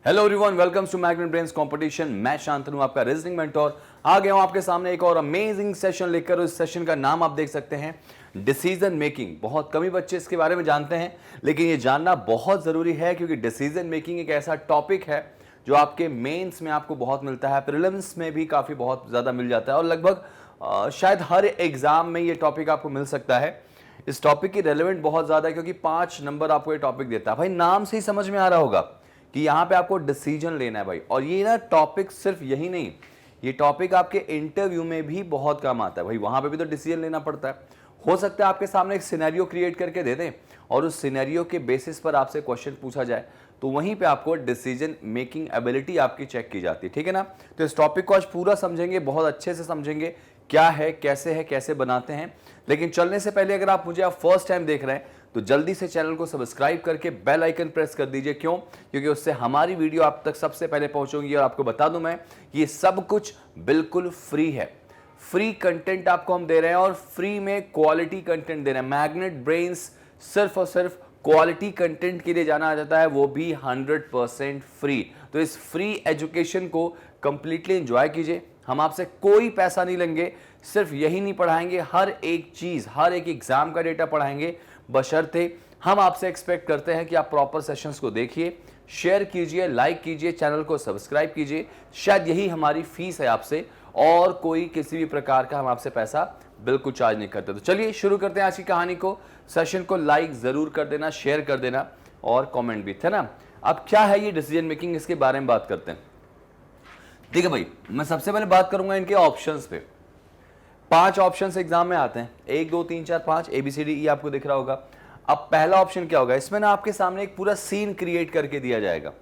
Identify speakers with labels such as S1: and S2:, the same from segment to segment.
S1: Hello everyone, welcome to Magnet Brains competition. मैं शांतनु, आपका reasoning mentor, आ गया हूं आपके सामने एक और अमेजिंग सेशन लेकर। इस सेशन का नाम आप देख सकते हैं, डिसीजन मेकिंग। बहुत कम ही बच्चे इसके बारे में जानते हैं, लेकिन ये जानना बहुत जरूरी है, क्योंकि डिसीजन मेकिंग एक ऐसा टॉपिक है जो आपके मेंस में आपको बहुत मिलता है, प्रीलिम्स में भी काफी बहुत ज्यादा मिल जाता है, और लगभग शायद हर एग्जाम में ये टॉपिक आपको मिल सकता है। इस टॉपिक की रेलेवेंट बहुत ज्यादा है, क्योंकि 5 नंबर आपको ये टॉपिक देता है। भाई नाम से ही समझ में आ रहा होगा कि यहां पे आपको डिसीजन लेना है भाई। और ये ना टॉपिक सिर्फ यही नहीं, ये टॉपिक आपके इंटरव्यू में भी बहुत काम आता है भाई। वहां पे भी तो डिसीजन लेना पड़ता है। हो सकता है आपके सामने एक सिनेरियो क्रिएट करके दे दें और उस सिनेरियो के बेसिस पर आपसे क्वेश्चन पूछा जाए, तो वहीं पे आपको डिसीजन मेकिंग एबिलिटी आपकी चेक की जाती है, ठीक है ना। तो इस टॉपिक को आज पूरा समझेंगे, बहुत अच्छे से समझेंगे क्या है, कैसे बनाते हैं। लेकिन चलने से पहले अगर आप मुझे फर्स्ट टाइम देख रहे हैं तो जल्दी से चैनल को सब्सक्राइब करके बेल आइकन प्रेस कर दीजिए। क्यों? क्योंकि उससे हमारी वीडियो आप तक सबसे पहले पहुंचेगी। और आपको बता दूं मैं, ये सब कुछ बिल्कुल फ्री है। फ्री कंटेंट आपको हम दे रहे हैं और फ्री में क्वालिटी कंटेंट दे रहे हैं। मैग्नेट ब्रेन्स सिर्फ और सिर्फ क्वालिटी कंटेंट के लिए जाना जाता है, वो भी 100% फ्री। तो इस फ्री एजुकेशन को कंप्लीटली एंजॉय कीजिए। हम आपसे कोई पैसा नहीं लेंगे, सिर्फ यही नहीं पढ़ाएंगे, हर एक चीज, हर एक एग्जाम का डेटा पढ़ाएंगे, बशर्ते हम आपसे एक्सपेक्ट करते हैं कि आप प्रॉपर सेशंस को देखिए, शेयर कीजिए, लाइक कीजिए, चैनल को सब्सक्राइब कीजिए। शायद यही हमारी फीस है आपसे, और कोई किसी भी प्रकार का हम आपसे पैसा बिल्कुल चार्ज नहीं करते। तो चलिए शुरू करते हैं आज की कहानी को। सेशन को लाइक जरूर कर देना, शेयर कर देना और कमेंट भी, है ना। अब क्या है ये डिसीजन मेकिंग, इसके बारे में बात करते हैं। ठीक है भाई, मैं सबसे पहले बात करूंगा इनके ऑप्शंस पे। 5 ऑप्शंस एग्जाम में आते हैं, 1 2 3 4 5, ABCDE आपको दिख रहा होगा। अब पहला ऑप्शन क्या होगा, इसमें ना आपके सामने एक पूरा सीन क्रिएट करके दिया जाएगा।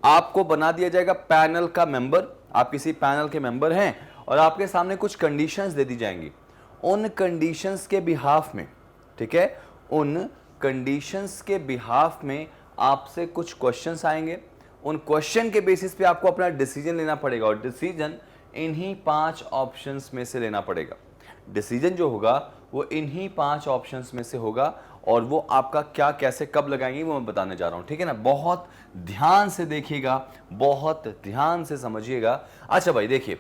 S1: आपको बना दिया जाएगा पैनल का मेंबर, आप किसी पैनल के मेंबर हैं और आपके सामने कुछ कंडीशंस दे दी जाएंगी। उन कंडीशंस के बिहाफ में, ठीक है, उन कंडीशंस के बिहाफ में आपसे कुछ क्वेश्चंस आएंगे। उन क्वेश्चन के बेसिस पे आपको अपना डिसीजन लेना पड़ेगा, और डिसीजन इन्हीं 5 ऑप्शंस में से लेना पड़ेगा। डिसीजन जो होगा वो इन्हीं 5 ऑप्शंस में से होगा, और वो आपका क्या, कैसे, कब लगाएंगे वो मैं बताने जा रहा हूं, ठीक है ना। बहुत ध्यान से देखिएगा, बहुत ध्यान से समझिएगा। अच्छा भाई देखिए,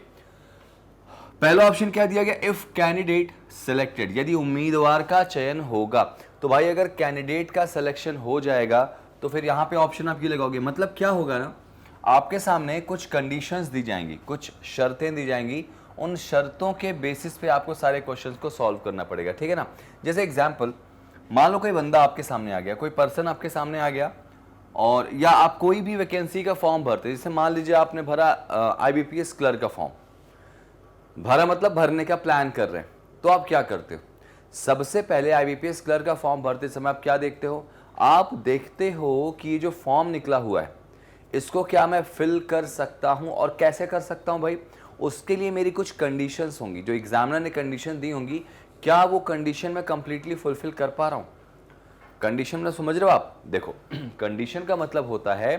S1: पहला ऑप्शन क्या दिया गया, इफ कैंडिडेट सिलेक्टेड, यदि उम्मीदवार का चयन होगा। तो भाई अगर कैंडिडेट का सिलेक्शन हो जाएगा तो फिर यहां पे ऑप्शन आप ये लगाओगे। मतलब क्या होगा ना, आपके सामने कुछ कंडीशंस दी जाएंगी, कुछ शर्तें दी जाएंगी। उन शर्तों के बेसिस पे आपको सारे क्वेश्चंस को सॉल्व करना पड़ेगा, ठीक है ना। जैसे एग्जांपल, मान लो कोई बंदा आपके सामने आ गया, कोई पर्सन आपके सामने आ गया, और या आप कोई भी वैकेंसी का फॉर्म भरते, जैसे मान लीजिए आपने भरा IBPS क्लर्क का फॉर्म भरा, मतलब भरने का प्लान कर रहे हैं। तो आप क्या करते हो, सबसे पहले IBPS क्लर्क का फॉर्म भरते समय आप क्या देखते हो, आप देखते हो कि ये जो फॉर्म निकला हुआ है इसको क्या मैं फिल कर सकता हूं, और कैसे कर सकता हूं भाई। उसके लिए मेरी कुछ कंडीशंस होंगी, जो एग्जामिनर ने कंडीशन दी होंगी, क्या वो कंडीशन मैं कंप्लीटली फुलफिल कर पा रहा हूं। कंडीशन में समझ रहे हो आप, देखो कंडीशन का मतलब होता है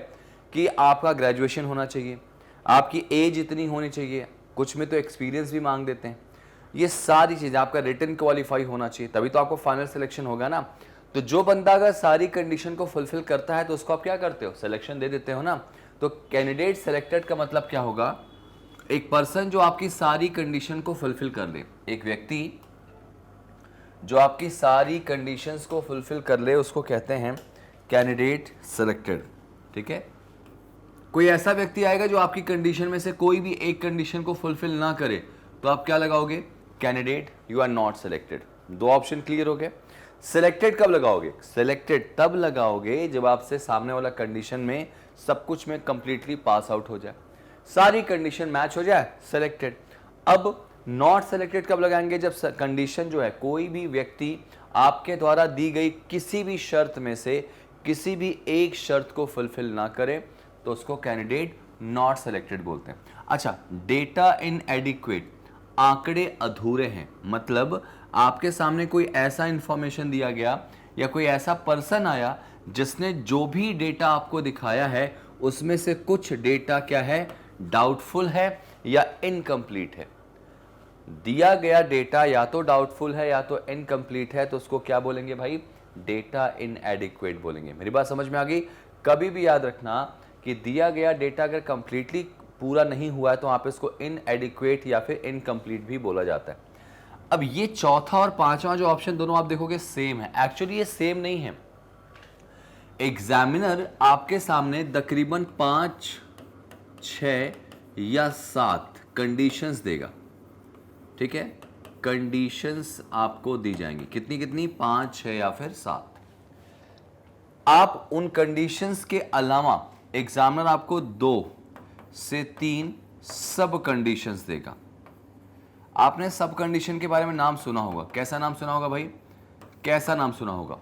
S1: कि आपका ग्रेजुएशन होना चाहिए, आपकी एज इतनी होनी चाहिए, कुछ में तो एक्सपीरियंस भी मांग देते हैं, ये सारी चीजें, आपका रिटन क्वालिफाई होना चाहिए, तभी तो आपको फाइनल सिलेक्शन होगा ना। तो जो बंदा अगर सारी कंडीशन को फुलफिल करता है तो उसको आप क्या करते हो, सिलेक्शन दे देते हो ना। तो कैंडिडेट सिलेक्टेड का मतलब क्या होगा, एक पर्सन जो आपकी सारी कंडीशन को फुलफिल कर ले, एक व्यक्ति जो आपकी सारी कंडीशंस को फुलफिल कर ले, उसको कहते हैं कैंडिडेट सिलेक्टेड, ठीक है। कोई ऐसा व्यक्ति आएगा जो आपकी कंडीशन में से कोई भी एक कंडीशन को फुलफिल ना करे, तो आप क्या लगाओगे, candidate you are not selected. 2 option clear हो गए। सिलेक्टेड कब लगाओगे, सिलेक्टेड तब लगाओगे जब आपसे सामने वाला कंडीशन में सब कुछ में कंप्लीटली पास आउट हो जाए, सारी कंडीशन मैच हो जाए, सिलेक्टेड। अब नॉट सिलेक्टेड कब लगाएंगे, जब कंडीशन जो है, कोई भी व्यक्ति आपके द्वारा दी गई किसी भी शर्त में से किसी भी एक शर्त को फुलफिल ना करे, तो उसको कैंडिडेट नॉट सिलेक्टेड बोलते हैं। अच्छा, डेटा इनएडिक्वेट, आंकड़े अधूरे हैं, मतलब आपके सामने कोई ऐसा इंफॉर्मेशन दिया गया या कोई ऐसा पर्सन आया जिसने जो भी डेटा आपको दिखाया है उसमें से कुछ डेटा क्या है, डाउटफुल है या इनकम्प्लीट है। दिया गया डेटा या तो डाउटफुल है या तो इनकम्प्लीट है, तो उसको क्या बोलेंगे भाई, डेटा इनएडिक्वेट बोलेंगे। मेरी बात समझ में आ गई। कभी भी याद रखना कि दिया गया डेटा अगर कंप्लीटली पूरा नहीं हुआ है तो वहां पे इसको इनएडिक्वेट या फिर इनकम्प्लीट भी बोला जाता है। अब ये चौथा और पांचवा जो ऑप्शन दोनों आप देखोगे सेम है, एक्चुअली ये सेम नहीं है। एग्जामिनर आपके सामने तकरीबन 5, 6 या 7 कंडीशंस देगा, ठीक है, कंडीशंस आपको दी जाएंगी, कितनी कितनी, 5, 6 या फिर 7। आप उन कंडीशंस के अलावा एग्जामिनर आपको 2 से 3 सब कंडीशंस देगा। आपने सब कंडीशन के बारे में नाम सुना होगा, कैसा नाम सुना होगा भाई, कैसा नाम सुना होगा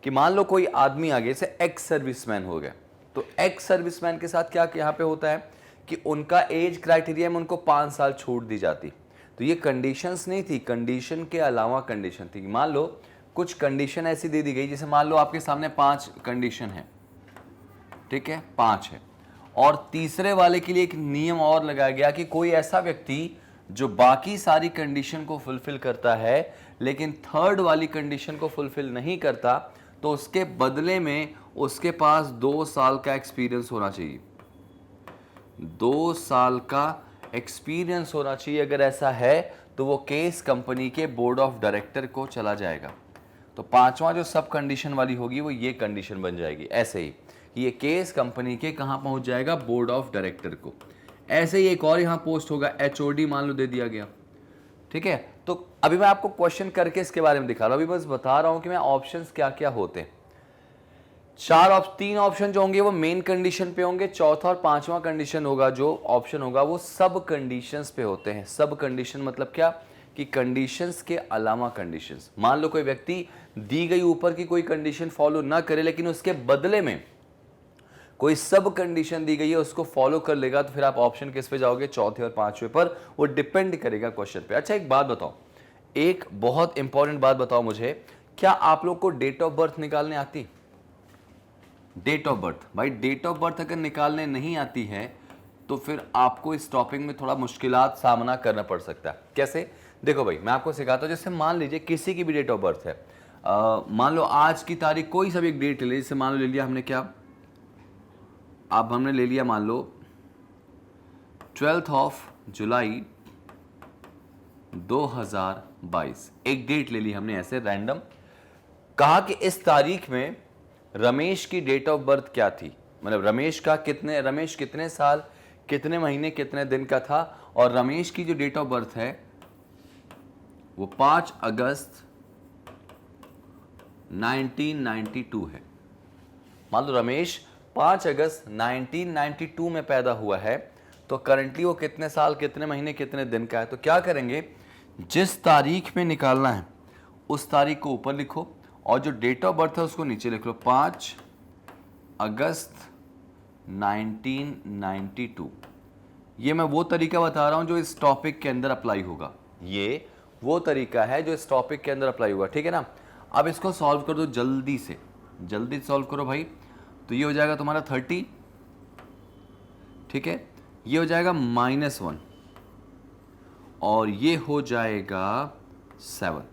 S1: कि मान लो कोई आदमी आगे से एक्स सर्विसमैन हो गया, तो एक्स सर्विसमैन के साथ क्या यहाँ पे होता है कि उनका एज क्राइटेरिया में उनको 5 साल छूट दी जाती। तो ये कंडीशंस नहीं थी, कंडीशन के अलावा कंडीशन थी। मान लो कुछ कंडीशन ऐसी दे दी गई, जैसे मान लो आपके सामने 5 कंडीशन है, ठीक है, 5 है, और तीसरे वाले के लिए एक नियम और लगाया गया कि कोई ऐसा व्यक्ति जो बाकी सारी कंडीशन को फुलफिल करता है लेकिन थर्ड वाली कंडीशन को फुलफिल नहीं करता, तो उसके बदले में उसके पास 2 साल का एक्सपीरियंस होना चाहिए। 2 साल का एक्सपीरियंस होना चाहिए। अगर ऐसा है तो वो केस कंपनी के बोर्ड ऑफ डायरेक्टर को चला जाएगा। तो पांचवा जो सब कंडीशन वाली होगी वो ये कंडीशन बन जाएगी, ऐसे ही कि ये केस कंपनी के कहां पहुंच जाएगा, बोर्ड ऑफ डायरेक्टर को। ऐसे ही एक और यहां पोस्ट होगा, एचओडी मान लो दे दिया गया, ठीक है। तो अभी मैं आपको क्वेश्चन करके इसके बारे में दिखा रहा हूं, अभी बस बता रहा हूं कि मैं ऑप्शंस क्या क्या होते हैं। 3 ऑप्शन जो होंगे वो मेन कंडीशन पे होंगे, चौथा और पांचवा कंडीशन होगा जो ऑप्शन होगा वो सब कंडीशंस पे होते हैं। सब कंडीशन मतलब क्या कि कंडीशंस के अलावा कंडीशंस। मान लो कोई व्यक्ति दी गई ऊपर की कोई कंडीशन फॉलो ना करे लेकिन उसके बदले में कोई सब कंडीशन दी गई है उसको फॉलो कर लेगा, तो फिर आप ऑप्शन किस पे जाओगे, चौथे और पांचवे पर। वो डिपेंड करेगा क्वेश्चन पे। अच्छा एक बात बताओ, एक बहुत इंपॉर्टेंट बात बताओ मुझे, क्या आप लोग को डेट ऑफ बर्थ निकालने आती? डेट ऑफ बर्थ, भाई डेट ऑफ बर्थ अगर निकालने नहीं आती है तो फिर आपको इस टॉपिक में थोड़ा मुश्किलात सामना करना पड़ सकता है। कैसे? देखो भाई मैं आपको सिखाता हूँ। जैसे मान लीजिए किसी की भी डेट ऑफ बर्थ है, मान लो आज की तारीख कोई सा भी एक डेट ले लीजिए। जैसे मान लो ले लिया हमने क्या, अब हमने ले लिया मान लो 12 जुलाई 2022, एक डेट ले ली हमने ऐसे रैंडम। कहा कि इस तारीख में रमेश की डेट ऑफ बर्थ क्या थी, मतलब रमेश कितने साल, कितने महीने, कितने दिन का था, और रमेश की जो डेट ऑफ बर्थ है वो 5 अगस्त 1992 है। मान लो रमेश 5 अगस्त 1992 में पैदा हुआ है, तो करंटली वो कितने साल, कितने महीने, कितने दिन का है। तो क्या करेंगे, जिस तारीख में निकालना है उस तारीख को ऊपर लिखो और जो डेट ऑफ बर्थ है उसको नीचे लिख लो, 5 अगस्त 1992। ये मैं वो तरीका बता रहा हूं जो इस टॉपिक के अंदर अप्लाई होगा, ये वो तरीका है जो इस टॉपिक के अंदर अप्लाई होगा, ठीक है ना। अब इसको सॉल्व कर दो जल्दी से, जल्दी सॉल्व करो भाई। तो ये हो जाएगा तुम्हारा 30, ठीक है, ये हो जाएगा -1 और ये हो जाएगा 7।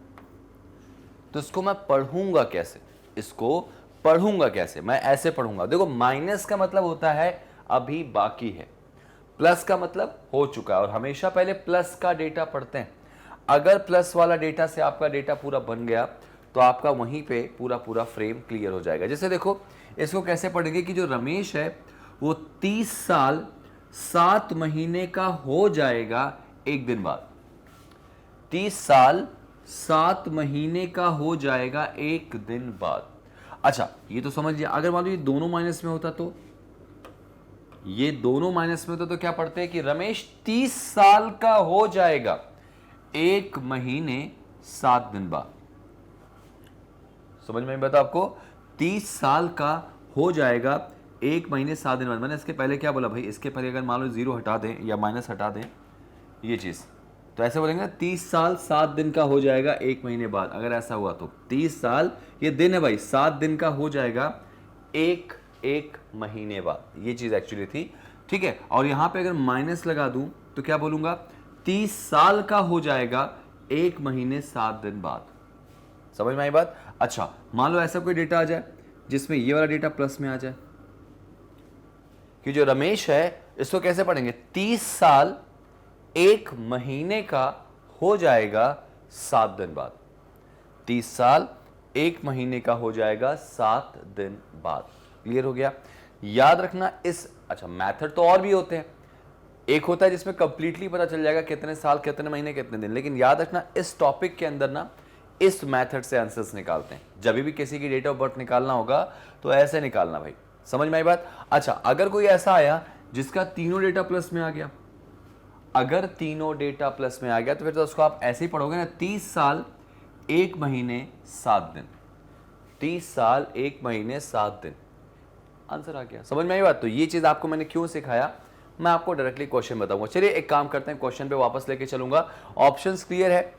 S1: तो इसको मैं पढ़ूंगा कैसे, इसको पढ़ूंगा कैसे, मैं ऐसे पढ़ूंगा। देखो माइनस का मतलब होता है अभी बाकी है, प्लस का मतलब हो चुका है, और हमेशा पहले प्लस का डेटा पढ़ते हैं। अगर प्लस वाला डेटा से आपका डेटा पूरा बन गया तो आपका वहीं पे पूरा पूरा फ्रेम क्लियर हो जाएगा। जैसे देखो इसको कैसे पढ़ेंगे कि जो रमेश है वो 30 साल 7 महीने का हो जाएगा एक दिन बाद। 30 साल 7 महीने का हो जाएगा एक दिन बाद। अच्छा ये तो समझ लिया। अगर मान लो ये दोनों माइनस में होता, तो ये दोनों माइनस में होता तो क्या पढ़ते हैं कि रमेश 30 साल का हो जाएगा एक महीने 7 दिन बाद। समझ में बता आपको, 30 साल का हो जाएगा एक महीने 7 दिन बाद। मैंने इसके पहले क्या बोला भाई, इसके पहले अगर मान लो 0 हटा दें या माइनस हटा दें ये चीज, तो ऐसे बोलेंगे 30 साल 7 दिन का हो जाएगा एक महीने बाद। अगर ऐसा हुआ तो 30 साल, ये दिन है भाई, 7 दिन का हो जाएगा एक महीने बाद। ये चीज एक्चुअली थी, ठीक है। और यहां पे अगर माइनस लगा दूं तो क्या बोलूंगा, 30 साल का हो जाएगा एक महीने 7 दिन बाद। समझ में आई बात? अच्छा मान लो ऐसा कोई डेटा आ जाए जिसमें ये वाला डेटा प्लस में आ जाए, कि जो रमेश है इसको कैसे पढ़ेंगे, 30 साल 1 महीने का हो जाएगा 7 दिन बाद। 30 साल 1 महीने का हो जाएगा 7 दिन बाद। क्लियर हो गया। याद रखना इस, अच्छा मेथड तो और भी होते हैं, एक होता है जिसमें कंप्लीटली पता चल जाएगा कितने साल कितने महीने कितने दिन, लेकिन याद रखना इस टॉपिक के अंदर ना इस मेथड से आंसर्स निकालते हैं। जब भी किसी की डेट ऑफ बर्थ निकालना होगा तो ऐसे निकालना भाई, समझ में आई बात। अच्छा अगर कोई ऐसा आया जिसका तीनों डेटा प्लस में आ गया, अगर तीनों डेटा प्लस में आ गया तो फिर तो उसको आप ऐसे ही पढ़ोगे ना, 30 साल 1 महीने 7 दिन, 30 साल 1 महीने 7 दिन, आंसर आ गया। समझ में आई बात। तो ये चीज आपको मैंने क्यों सिखाया, मैं आपको डायरेक्टली क्वेश्चन बताऊंगा। चलिए एक काम करते हैं, क्वेश्चन पे वापस लेके चलूंगा। ऑप्शंस क्लियर है,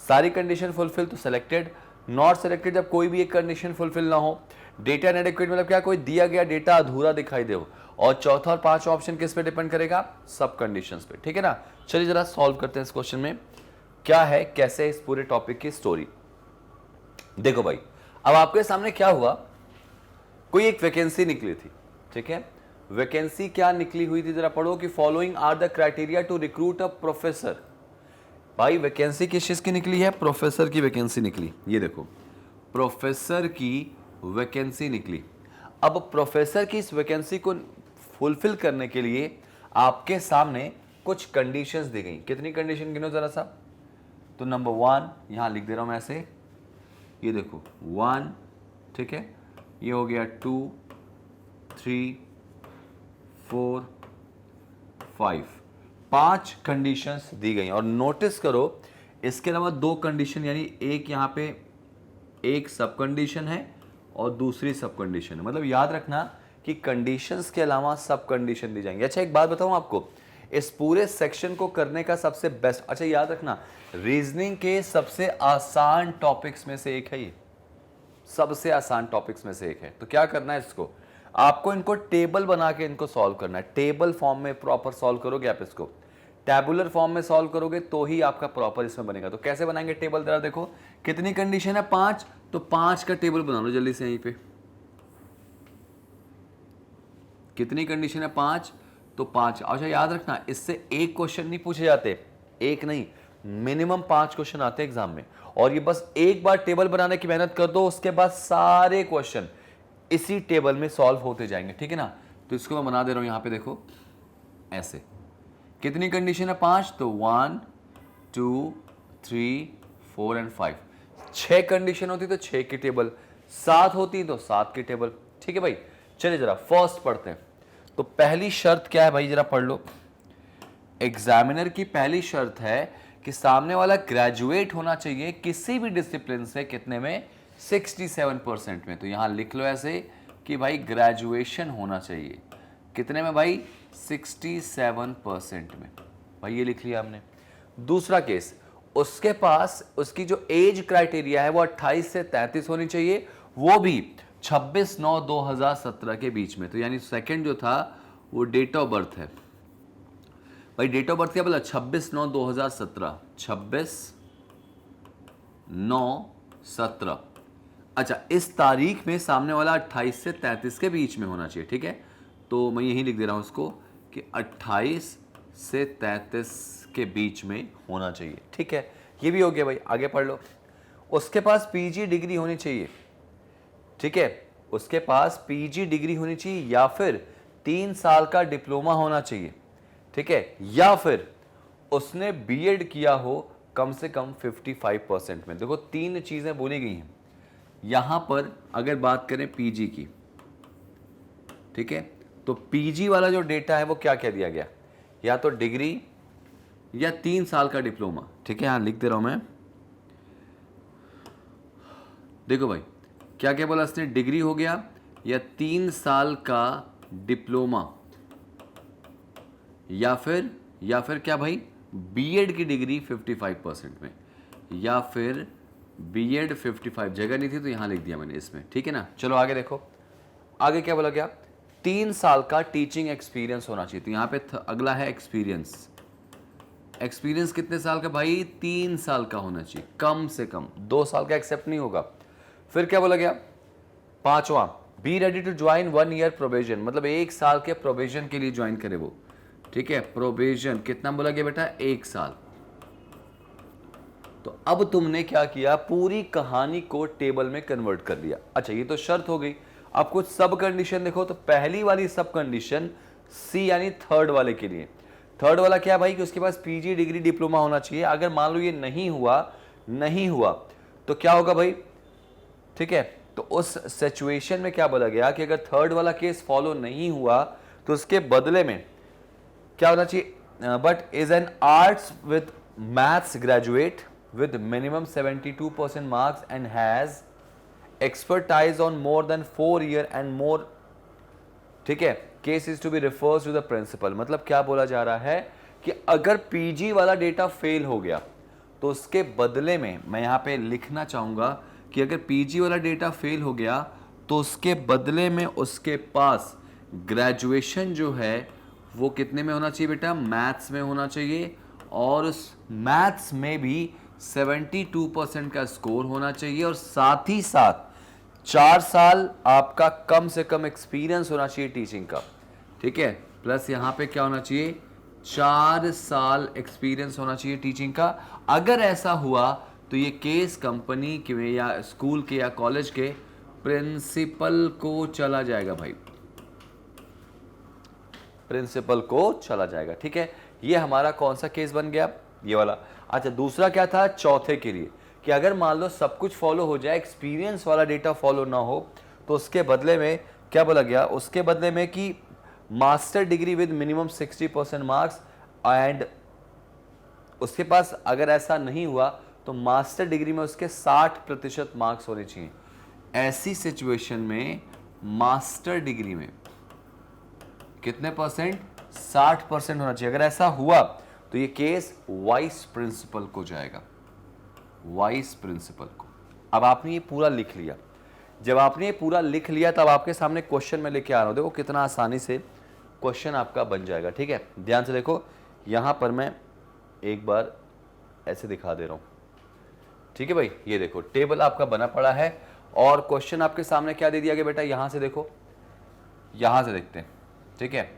S1: सारी कंडीशन फुलफिल तो सेलेक्टेड, नॉट सेलेक्टेड जब कोई भी एक कंडीशन फुलफिल ना हो, डेटा इनएडेक्वेट मतलब क्या, कोई दिया गया डेटा अधूरा दिखाई दे, और चौथा और पांचवा ऑप्शन किस पे डिपेंड करेगा, सब कंडीशंस पे। ठीक है ना। चलिए जरा सॉल्व करते हैं इस क्वेश्चन में क्या है, कैसे इस पूरे टॉपिक की स्टोरी। देखो भाई अब आपके सामने क्या हुआ, कोई एक वैकेंसी निकली थी। ठीक है, वैकेंसी क्या निकली हुई थी जरा पढ़ो कि following are the criteria to recruit a professor. भाई वैकेंसी किस चीज की निकली है, प्रोफेसर की वैकेंसी निकली। ये देखो प्रोफेसर की वैकेंसी निकली। अब प्रोफेसर की इस वैकेंसी को फुलफिल करने के लिए आपके सामने कुछ कंडीशंस दी गई। कितनी कंडीशन गिनो जरा सा। तो नंबर 1 यहां लिख दे रहा हूं मैं ऐसे, ये देखो 1, ठीक है, ये हो गया 2 3 4 5, 5 कंडीशंस दी गई। और नोटिस करो इसके अलावा 2 कंडीशन, यानी एक यहां पे एक सब कंडीशन है और दूसरी सब कंडीशन है। मतलब याद रखना कि कंडीशंस के अलावा सब कंडीशन दी जाएंगी। अच्छा एक बात बताऊं आपको, इस पूरे सेक्शन को करने का सबसे बेस्ट, अच्छा याद रखना रीजनिंग के सबसे आसान टॉपिक्स में से एक है ये, सबसे आसान टॉपिक्स में से एक है। तो क्या करना है, इसको आपको इनको टेबल बना के इनको सॉल्व करना है। टेबल फॉर्म में प्रॉपर सॉल्व करोगे आप इसको, टैबुलर फॉर्म में सॉल्व करोगे तो ही आपका प्रॉपर इसमें बनेगा। तो कैसे बनाएंगे टेबल, जरा देखो कितनी कंडीशन है, 5, तो 5 का टेबल बना लो जल्दी से। यहीं पे कितनी कंडीशन है, 5, तो 5। अच्छा याद रखना इससे एक क्वेश्चन नहीं पूछे जाते, एक नहीं मिनिमम 5 क्वेश्चन आते हैं एग्जाम में। और ये बस एक बार टेबल बनाने की मेहनत कर दो, उसके बाद सारे क्वेश्चन इसी टेबल में सॉल्व होते जाएंगे। ठीक है ना। तो इसको मैं बना दे रहा हूं यहां पे, देखो ऐसे। कितनी कंडीशन है, 5, तो 1 2 3 4 एंड 5। 6 कंडीशन होती तो 6 की टेबल, 7 होती तो 7 की टेबल। ठीक है भाई। चलिए जरा फर्स्ट पढ़ते हैं। तो पहली शर्त क्या है भाई, जरा पढ़ लो। एग्जामिनर की पहली शर्त है कि सामने वाला ग्रेजुएट होना चाहिए किसी भी डिसिप्लिन से, कितने में, 67% में। तो यहां लिख लो ऐसे कि भाई ग्रेजुएशन होना चाहिए कितने में भाई, 67% में। भाई ये लिख लिया हमने। दूसरा केस, उसके पास उसकी जो एज क्राइटेरिया है वो 28 से 33 होनी चाहिए, वो भी 26/9/2017 के बीच में। तो यानी सेकंड जो था वो डेट ऑफ बर्थ है भाई। डेट ऑफ बर्थ क्या बोला, 26/9/2017, 26/9/17। अच्छा इस तारीख में सामने वाला 28 से 33 के बीच में होना चाहिए। ठीक है, तो मैं यही लिख दे रहा हूं उसको कि 28 से 33 के बीच में होना चाहिए। ठीक है, ये भी हो गया भाई। आगे पढ़ लो। उसके पास पीजी डिग्री होनी चाहिए। ठीक है, उसके पास पीजी डिग्री होनी चाहिए, या फिर 3 साल का डिप्लोमा होना चाहिए। ठीक है, या फिर उसने बीएड किया हो कम से कम 55% में। देखो 3 चीजें बोली गई हैं यहां पर। अगर बात करें पीजी की, ठीक है, तो पीजी वाला जो डेटा है वो क्या क्या दिया गया, या तो डिग्री या 3 साल का डिप्लोमा। ठीक है, यहां लिख दे रहा हूं मैं। देखो भाई क्या क्या बोला इसने, डिग्री हो गया या 3 साल का डिप्लोमा, या फिर क्या भाई, बीएड की डिग्री 55% में, या फिर बीएड 55। जगह नहीं थी तो यहां लिख दिया मैंने इसमें। ठीक है ना। चलो आगे देखो, आगे क्या बोला गया, 3 साल का टीचिंग एक्सपीरियंस होना चाहिए। तो यहां पे अगला है एक्सपीरियंस। एक्सपीरियंस कितने साल का भाई, 3 साल का होना चाहिए कम से कम, 2 साल का एक्सेप्ट नहीं होगा। फिर क्या बोला गया, 5वां, be ready to join 1 year probation, मतलब 1 साल के प्रोबेशन के लिए ज्वाइन करे वो, ठीक है। प्रोबेशन कितना बोला गया बेटा, 1 साल। तो अब तुमने क्या किया, पूरी कहानी को टेबल में कन्वर्ट कर दिया। अच्छा ये तो शर्त हो गई। अब कुछ सब कंडीशन देखो, तो पहली वाली सब कंडीशन सी यानी थर्ड वाले के लिए, थर्ड वाला क्या भाई कि उसके पास पीजी डिग्री डिप्लोमा होना चाहिए। अगर मान लो ये नहीं हुआ तो क्या होगा भाई, ठीक है। तो उस सिचुएशन में क्या बोला गया कि अगर थर्ड वाला केस फॉलो नहीं हुआ तो उसके बदले में क्या होना चाहिए, but is an arts with maths graduate with minimum 72% marks and has expertise on more than 4 year and more, ठीक है। Case is to be refers to the principal, मतलब क्या बोला जा रहा है कि अगर पीजी वाला डेटा फेल हो गया तो उसके बदले में मैं यहां पे लिखना चाहूंगा कि अगर पीजी वाला डेटा फेल हो गया तो उसके बदले में उसके पास ग्रेजुएशन जो है वो कितने में होना चाहिए बेटा, मैथ्स में होना चाहिए, और उस मैथ्स में भी 72% का स्कोर होना चाहिए, और साथ ही साथ 4 साल आपका कम से कम एक्सपीरियंस होना चाहिए टीचिंग का, ठीक है। प्लस यहां पे क्या होना चाहिए, 4 साल एक्सपीरियंस होना चाहिए टीचिंग का। अगर ऐसा हुआ तो ये केस कंपनी के या स्कूल के या कॉलेज के प्रिंसिपल को चला जाएगा भाई, प्रिंसिपल को चला जाएगा, ठीक है। ये हमारा कौन सा केस बन गया, ये वाला। अच्छा दूसरा क्या था, चौथे के लिए कि अगर मान लो सब कुछ फॉलो हो जाए, एक्सपीरियंस वाला डेटा फॉलो ना हो, तो उसके बदले में क्या बोला गया, उसके बदले में कि master degree with minimum 60% marks, and उसके पास अगर ऐसा नहीं हुआ तो मास्टर डिग्री में उसके 60% मार्क्स होने चाहिए। ऐसी सिचुएशन में मास्टर डिग्री में कितने परसेंट, 60% होना चाहिए। अगर ऐसा हुआ तो ये केस वाइस प्रिंसिपल को जाएगा, वाइस प्रिंसिपल को। अब आपने ये पूरा लिख लिया, जब आपने ये पूरा लिख लिया तब आपके सामने क्वेश्चन में लेके आ रहा हूं, देखो कितना आसानी से क्वेश्चन आपका बन जाएगा, ठीक है। ध्यान से देखो, यहां पर मैं एक बार ऐसे दिखा दे रहा हूं, ठीक है भाई। ये देखो टेबल आपका बना पड़ा है और क्वेश्चन आपके सामने क्या दे दिया गया बेटा, यहां से देखो, यहां से देखते हैं, ठीक है।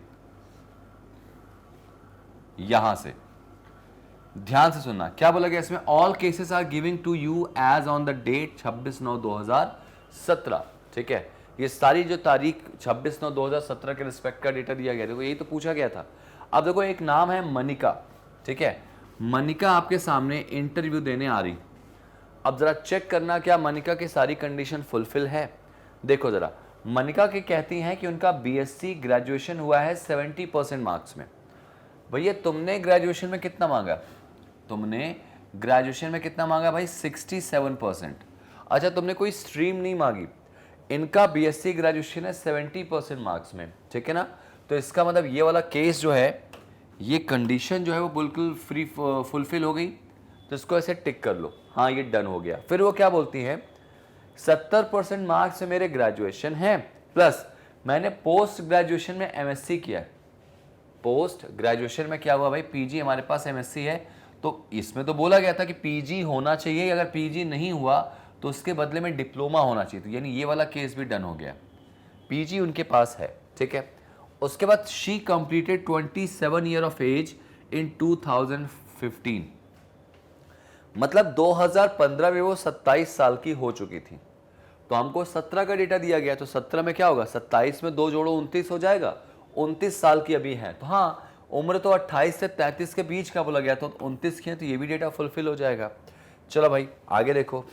S1: यहां से ध्यान से सुनना, क्या बोला गया इसमें, all cases are giving to you as on the date 26/9/2017, ठीक है। ये सारी जो तारीख 26/9/2017 के रिस्पेक्ट का डेटा दिया गया, देखो यही तो पूछा गया था। अब देखो एक नाम है मनिका, ठीक है। मनिका आपके सामने इंटरव्यू देने आ रही। अब जरा चेक करना क्या मनिका की सारी कंडीशन फुलफिल है। देखो जरा, मनिका की कहती हैं कि उनका बीएससी ग्रेजुएशन हुआ है 70% मार्क्स में। भैया तुमने ग्रेजुएशन में कितना मांगा, तुमने ग्रेजुएशन में कितना मांगा भाई, 67%। अच्छा तुमने कोई स्ट्रीम नहीं मांगी, इनका बीएससी ग्रेजुएशन है 70% मार्क्स में, ठीक है ना। तो इसका मतलब ये वाला केस जो है, ये कंडीशन जो है वो बिल्कुल फ्री फुलफिल हो गई। तो इसको ऐसे टिक कर लो, हाँ ये डन हो गया। फिर वो क्या बोलती हैं, 70% मार्क्स से मेरे ग्रेजुएशन है, प्लस मैंने पोस्ट ग्रेजुएशन में एमएससी किया है। पोस्ट ग्रेजुएशन में क्या हुआ भाई, पीजी, हमारे पास एमएससी है। तो इसमें तो बोला गया था कि पीजी होना चाहिए, अगर पीजी नहीं हुआ तो उसके बदले में डिप्लोमा होना चाहिए। तो यानी ये वाला केस भी डन हो गया, पीजी उनके पास है, ठीक है। उसके बाद she completed 27 year of age in 2015, मतलब 2015 में वो 27 साल की हो चुकी थी। तो हमको 17 का डेटा दिया गया, तो 17 में क्या होगा, 27 में 2 जोड़ो 29 हो जाएगा, 29 साल की अभी है। तो हाँ उम्र तो 28 से 33 के बीच का बोला गया, तो 29 की है, तो ये भी डेटा फुलफिल हो जाएगा। चलो भाई आगे देखो,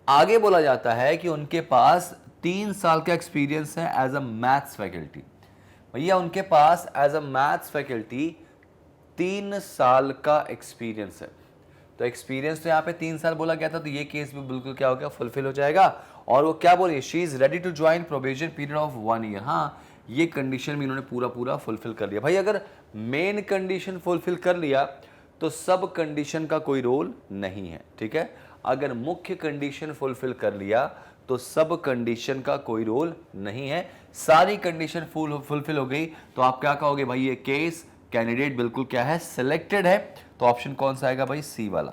S1: आगे बोला जाता है कि उनके पास 3 साल का एक्सपीरियंस है एज अ मैथ्स फैकल्टी। भैया उनके पास एज अ मैथ्स फैकल्टी 3 साल का एक्सपीरियंस है। तो एक्सपीरियंस तो यहाँ पे 3 साल बोला गया था, तो ये केस भी बिल्कुल क्या हो गया, फुलफिल हो जाएगा। और वो क्या बोली, she is ready to join probation period of 1 year. हाँ ये कंडीशन भी इन्होंने पूरा फुलफिल कर लिया। भाई अगर मेन कंडीशन फुलफिल कर लिया तो सब कंडीशन का कोई रोल नहीं है, ठीक है। अगर मुख्य कंडीशन फुलफिल कर लिया तो सब कंडीशन का कोई रोल नहीं है। सारी कंडीशन फुलफिल हो गई तो आप क्या कहोगे भाई, ये केस कैंडिडेट बिल्कुल क्या है, सिलेक्टेड है। तो ऑप्शन कौन सा आएगा भाई, सी वाला,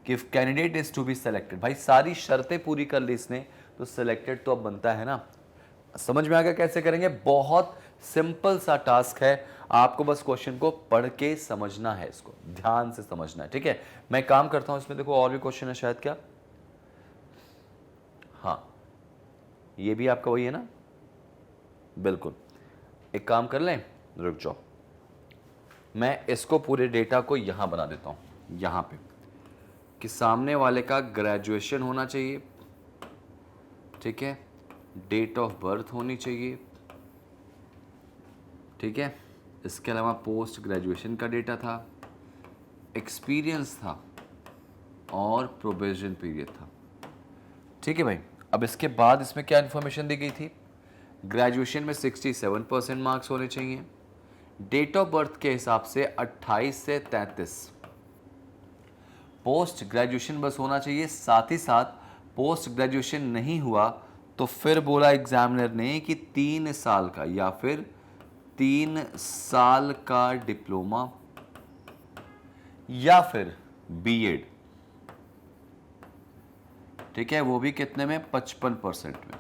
S1: कि candidate is to be selected. भाई सारी शर्तें पूरी कर ली इसने, तो सिलेक्टेड तो अब बनता है ना। समझ में आ गया कैसे करेंगे? बहुत सिंपल सा टास्क है, आपको बस क्वेश्चन को पढ़ के समझना है, इसको ध्यान से समझना है, ठीक है। मैं काम करता हूं इसमें, देखो और भी क्वेश्चन है शायद, क्या? हाँ, ये भी आपका वही है ना, बिल्कुल। एक काम कर लें, रुक जाओ, मैं इसको पूरे डेटा को यहां बना देता हूं, यहां पे, कि सामने वाले का ग्रेजुएशन होना चाहिए, ठीक है, डेट ऑफ बर्थ होनी चाहिए, ठीक है, इसके अलावा पोस्ट ग्रेजुएशन का डेटा था, एक्सपीरियंस था और प्रोबेशन पीरियड था, ठीक है भाई। अब इसके बाद इसमें क्या इन्फॉर्मेशन दी गई थी? ग्रेजुएशन में 67% मार्क्स होने चाहिए, डेट ऑफ बर्थ के हिसाब से 28 से 33, पोस्ट ग्रेजुएशन बस होना चाहिए, साथ ही साथ पोस्ट ग्रेजुएशन नहीं हुआ तो फिर बोला एग्जामिनर ने कि 3 साल का या फिर 3 साल का डिप्लोमा या फिर बीएड, ठीक है, वो भी कितने में? 55% में।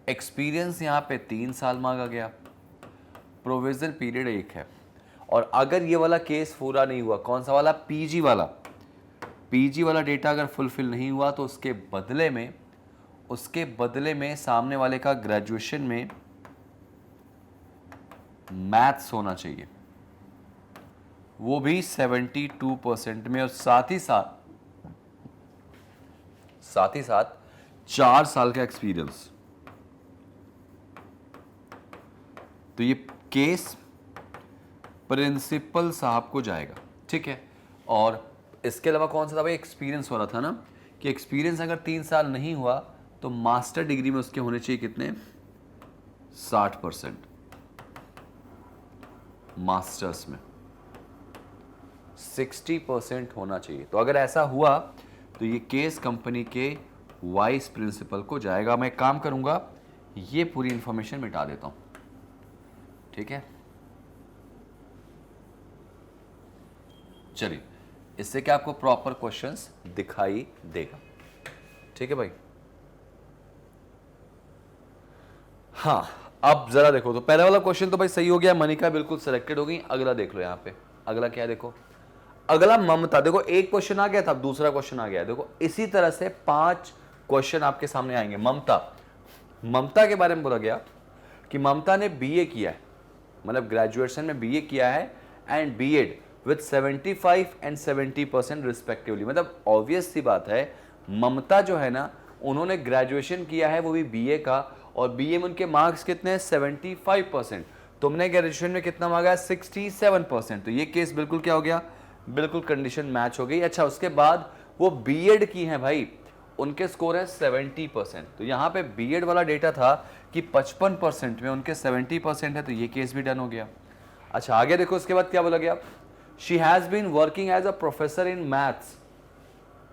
S1: एक्सपीरियंस यहां पे 3 साल मांगा गया, प्रोविजन पीरियड 1 है। और अगर ये वाला केस पूरा नहीं हुआ, कौन सा वाला? पीजी वाला, पीजी वाला डेटा अगर फुलफिल नहीं हुआ तो उसके बदले में सामने वाले का ग्रेजुएशन में मैथ्स होना चाहिए, वो भी 72% में, और साथ ही साथ 4 साल का एक्सपीरियंस। तो ये केस प्रिंसिपल साहब को जाएगा, ठीक है। और इसके अलावा कौन सा था भाई? एक्सपीरियंस हो रहा था ना, कि एक्सपीरियंस अगर 3 साल नहीं हुआ तो मास्टर डिग्री में उसके होने चाहिए कितने? 60%, मास्टर्स में 60% होना चाहिए। तो अगर ऐसा हुआ तो ये केस कंपनी के वाइस प्रिंसिपल को जाएगा। मैं काम करूंगा, ये पूरी इंफॉर्मेशन मिटा देता हूं, ठीक है। चलिए, इससे क्या आपको प्रॉपर क्वेश्चंस दिखाई देगा, ठीक है भाई। हाँ, अब जरा देखो, तो पहला वाला क्वेश्चन तो भाई सही हो गया, मनिका बिल्कुल सिलेक्टेड हो गई। अगला देख लो यहाँ पे, अगला क्या है? देखो, अगला ममता। देखो, एक क्वेश्चन आ गया था, दूसरा क्वेश्चन आ गया। देखो, इसी तरह से 5 क्वेश्चन आपके सामने आएंगे। ममता के बारे में बोला गया कि ममता ने बीए किया है, मतलब ग्रेजुएशन में बीए किया है, and BEd with 75 and 70% respectively. मतलब ऑब्वियस सी बात है, ममता जो है ना, उन्होंने ग्रेजुएशन किया है, वो भी बीए का, और बीए में उनके मार्क्स कितने हैं? 75%। तुमने ग्रेजुएशन में कितना मांगा है? 67%। तो ये केस बिल्कुल क्या हो गया? बिल्कुल कंडीशन मैच हो गई। अच्छा, उसके बाद वो बीएड की हैं भाई, उनके स्कोर है 70%। तो यहाँ पे बीएड वाला डेटा था कि 55% में उनके 70% है, तो ये केस भी डन हो गया। अच्छा, आगे देखो, उसके बाद क्या बोला गया? She has been working as a professor in maths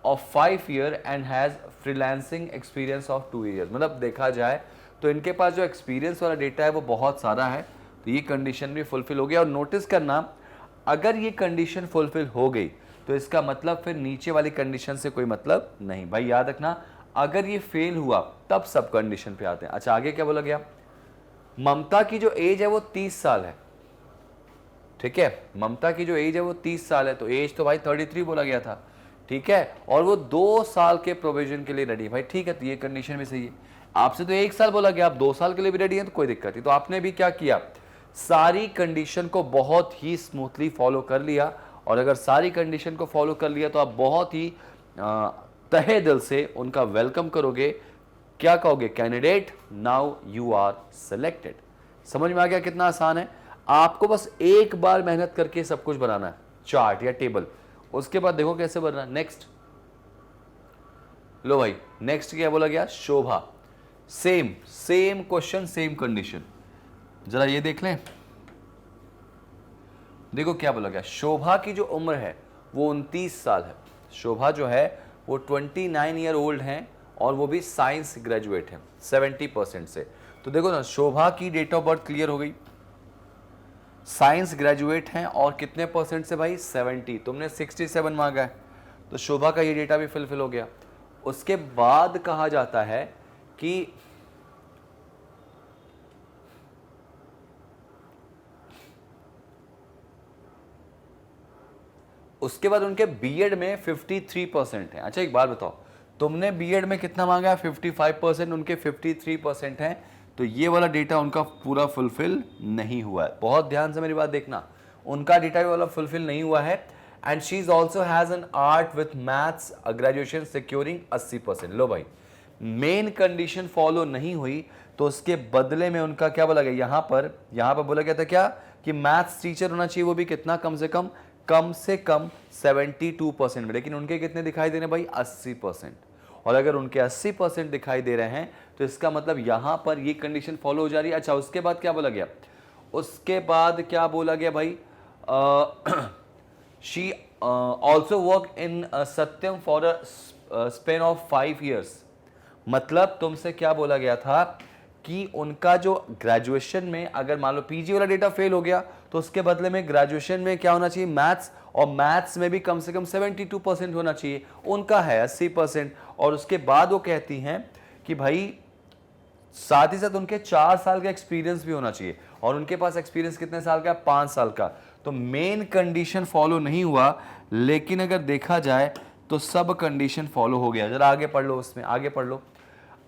S1: of 5 year and has freelancing experience of 2 years. मतलब देखा जाए तो इनके पास जो एक्सपीरियंस वाला डेटा है वो बहुत सारा है, तो ये कंडीशन भी फुलफिल हो गया। और नोटिस करना, अगर ये कंडीशन फुलफिल हो गई तो इसका मतलब फिर नीचे वाली कंडीशन से कोई मतलब नहीं। भाई याद रखना, अगर ये फेल हुआ तब सब कंडीशन पे आते हैं। अच्छा, आगे क्या बोला गया? ममता की जो एज है वो 30 साल है, ठीक है, ममता की जो एज है वो 30 साल है, तो एज तो भाई 33 बोला गया था, ठीक है, और वो 2 साल के प्रोविजन के लिए रेडी है। भाई ठीक है, तो ये कंडीशन भी सही है। आपसे तो 1 साल बोला गया, आप 2 साल के लिए भी रेडी हैं, तो कोई दिक्कत नहीं। तो आपने भी क्या किया? सारी कंडीशन को बहुत ही स्मूथली फॉलो कर लिया, और अगर सारी कंडीशन को फॉलो कर लिया तो आप बहुत ही तहे दिल से उनका वेलकम करोगे। क्या कहोगे? Candidate now you are selected. समझ में आ गया कितना आसान है? आपको बस एक बार मेहनत करके सब कुछ बनाना है, चार्ट या टेबल, उसके बाद देखो कैसे बनना है। नेक्स्ट लो भाई, नेक्स्ट क्या बोला गया? Shobha. Same question, same condition. जरा ये देख लें, देखो क्या बोला गया। शोभा की जो उम्र है वो 29 साल है। शोभा जो है वो 29 ईयर ओल्ड हैं, और वो भी साइंस ग्रेजुएट हैं 70% से। तो देखो ना, शोभा की डेट ऑफ बर्थ क्लियर हो गई, साइंस ग्रेजुएट हैं, और कितने परसेंट से भाई? 70। तुमने 67 मांगा है, तो शोभा का ये डेटा भी फुलफिल हो गया। उसके बाद कहा जाता है कि उसके बाद उनके बीएड में 53% है। अच्छा एक बात बताओ, तुमने बीएड में कितना मांगा है? 55%, उनके 53% है, तो ये वाला डेटा उनका पूरा फुलफिल नहीं हुआ है। बहुत ध्यान से मेरी बात देखना, उनका डेटा वाला फुलफिल नहीं हुआ है। And she is also has an art with maths graduation securing 80%। लो भाई, मेन कंडीशन फॉलो नहीं हुई, तो उसके बदले में उनका क्या बोला गया? यहां पर बोला गया था क्या कि मैथ्स टीचर होना चाहिए, वो भी कितना? कम से कम 72% में। लेकिन उनके कितने दिखाई दे रहे हैं भाई? 80%। और अगर उनके 80% दिखाई दे रहे हैं तो इसका मतलब यहां पर ये कंडीशन फॉलो हो जा रही है। अच्छा उसके बाद क्या बोला गया? उसके बाद क्या बोला गया भाई? She also work in Satyam for a span of 5 years। मतलब तुमसे क्या बोला गया था कि उनका जो ग्रेजुएशन में, अगर मान लो पीजी वाला डेटा फेल हो गया, तो उसके बदले में ग्रेजुएशन में क्या होना चाहिए? मैथ्स, और मैथ्स में भी कम से कम 72% होना चाहिए। उनका है 80%। और उसके बाद वो कहती हैं कि भाई साथ ही साथ उनके 4 साल का एक्सपीरियंस भी होना चाहिए, और उनके पास एक्सपीरियंस कितने साल का? 5 साल का। तो मेन कंडीशन फॉलो नहीं हुआ, लेकिन अगर देखा जाए तो सब कंडीशन फॉलो हो गया। जरा आगे पढ़ लो, उसमें आगे पढ़ लो।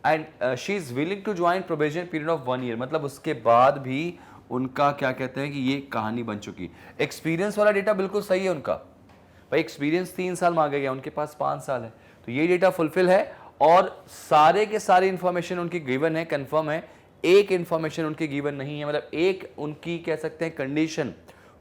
S1: And she is willing to join probation period of 1 year। मतलब उसके बाद भी उनका क्या कहते हैं कि ये कहानी बन चुकी। एक्सपीरियंस वाला डेटा बिल्कुल सही है उनका भाई, एक्सपीरियंस 3 साल मांगा गया, उनके पास 5 साल है, तो ये डेटा फुलफिल है। और सारे के सारे इंफॉर्मेशन उनकी गिवन है, कंफर्म है। एक इंफॉर्मेशन उनकी गिवन नहीं है, मतलब एक उनकी कह सकते हैं कंडीशन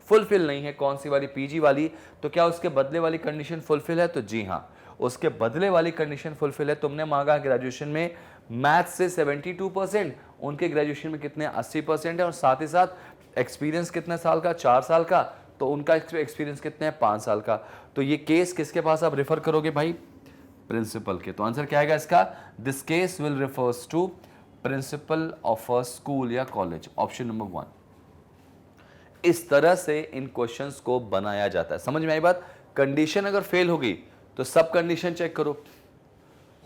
S1: फुलफिल नहीं है। कौन सी वाली? पीजी वाली। तो क्या उसके बदले वाली कंडीशन फुलफिल है? तो जी हाँ, उसके बदले वाली कंडीशन फुलफिल है। तुमने मांगा ग्रेजुएशन में मैथ्स से 72%, उनके ग्रेजुएशन में कितने? 80% है। और साथ ही साथ एक्सपीरियंस कितने साल का? 4 साल का। तो उनका एक्सपीरियंस कितने हैं? 5 साल का। तो ये केस किसके पास आप रेफर करोगे भाई? प्रिंसिपल के। तो आंसर क्या आएगा इसका? This case will refers to principal of a school या कॉलेज, ऑप्शन नंबर 1। इस तरह से इन क्वेश्चंस को बनाया जाता है। समझ में आई बात? कंडीशन अगर फेल हो गई तो सब कंडीशन चेक करो।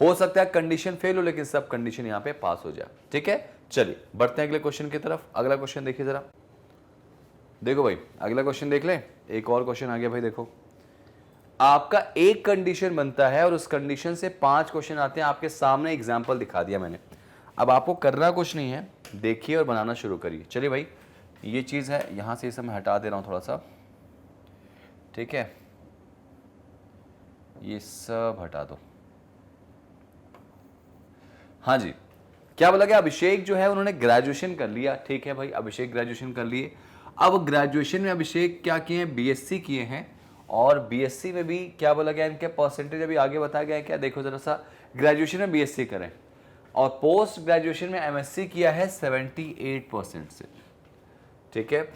S1: हो सकता है कंडीशन फेल हो लेकिन सब कंडीशन यहां पे पास हो जाए। ठीक है, चलिए बढ़ते हैं अगले क्वेश्चन की तरफ। अगला क्वेश्चन देखिए जरा, देखो भाई अगला क्वेश्चन देख ले। एक और क्वेश्चन आ गया भाई। देखो, आपका एक कंडीशन बनता है और उस कंडीशन से 5 क्वेश्चन आते हैं। आपके सामने एग्जाम्पल दिखा दिया मैंने। अब आपको करना कुछ नहीं है, देखिए और बनाना शुरू करिए। चलिए भाई, ये चीज है, यहां से इसे मैं हटा दे रहा हूं थोड़ा सा। ठीक है, ये सब हटा दो। हाँ जी, क्या बोला गया? अभिषेक जो है उन्होंने ग्रेजुएशन कर लिया। ठीक है भाई, अभिषेक ग्रेजुएशन कर लिए। अब ग्रेजुएशन में अभिषेक क्या किए हैं? बीएससी किए हैं। और बीएससी में भी क्या बोला गया? इनके परसेंटेज अभी आगे बताया गया है क्या? देखो जरा सा, ग्रेजुएशन में बीएससी करें और पोस्ट ग्रेजुएशन में एमएससी किया है 78% से। ठीक है,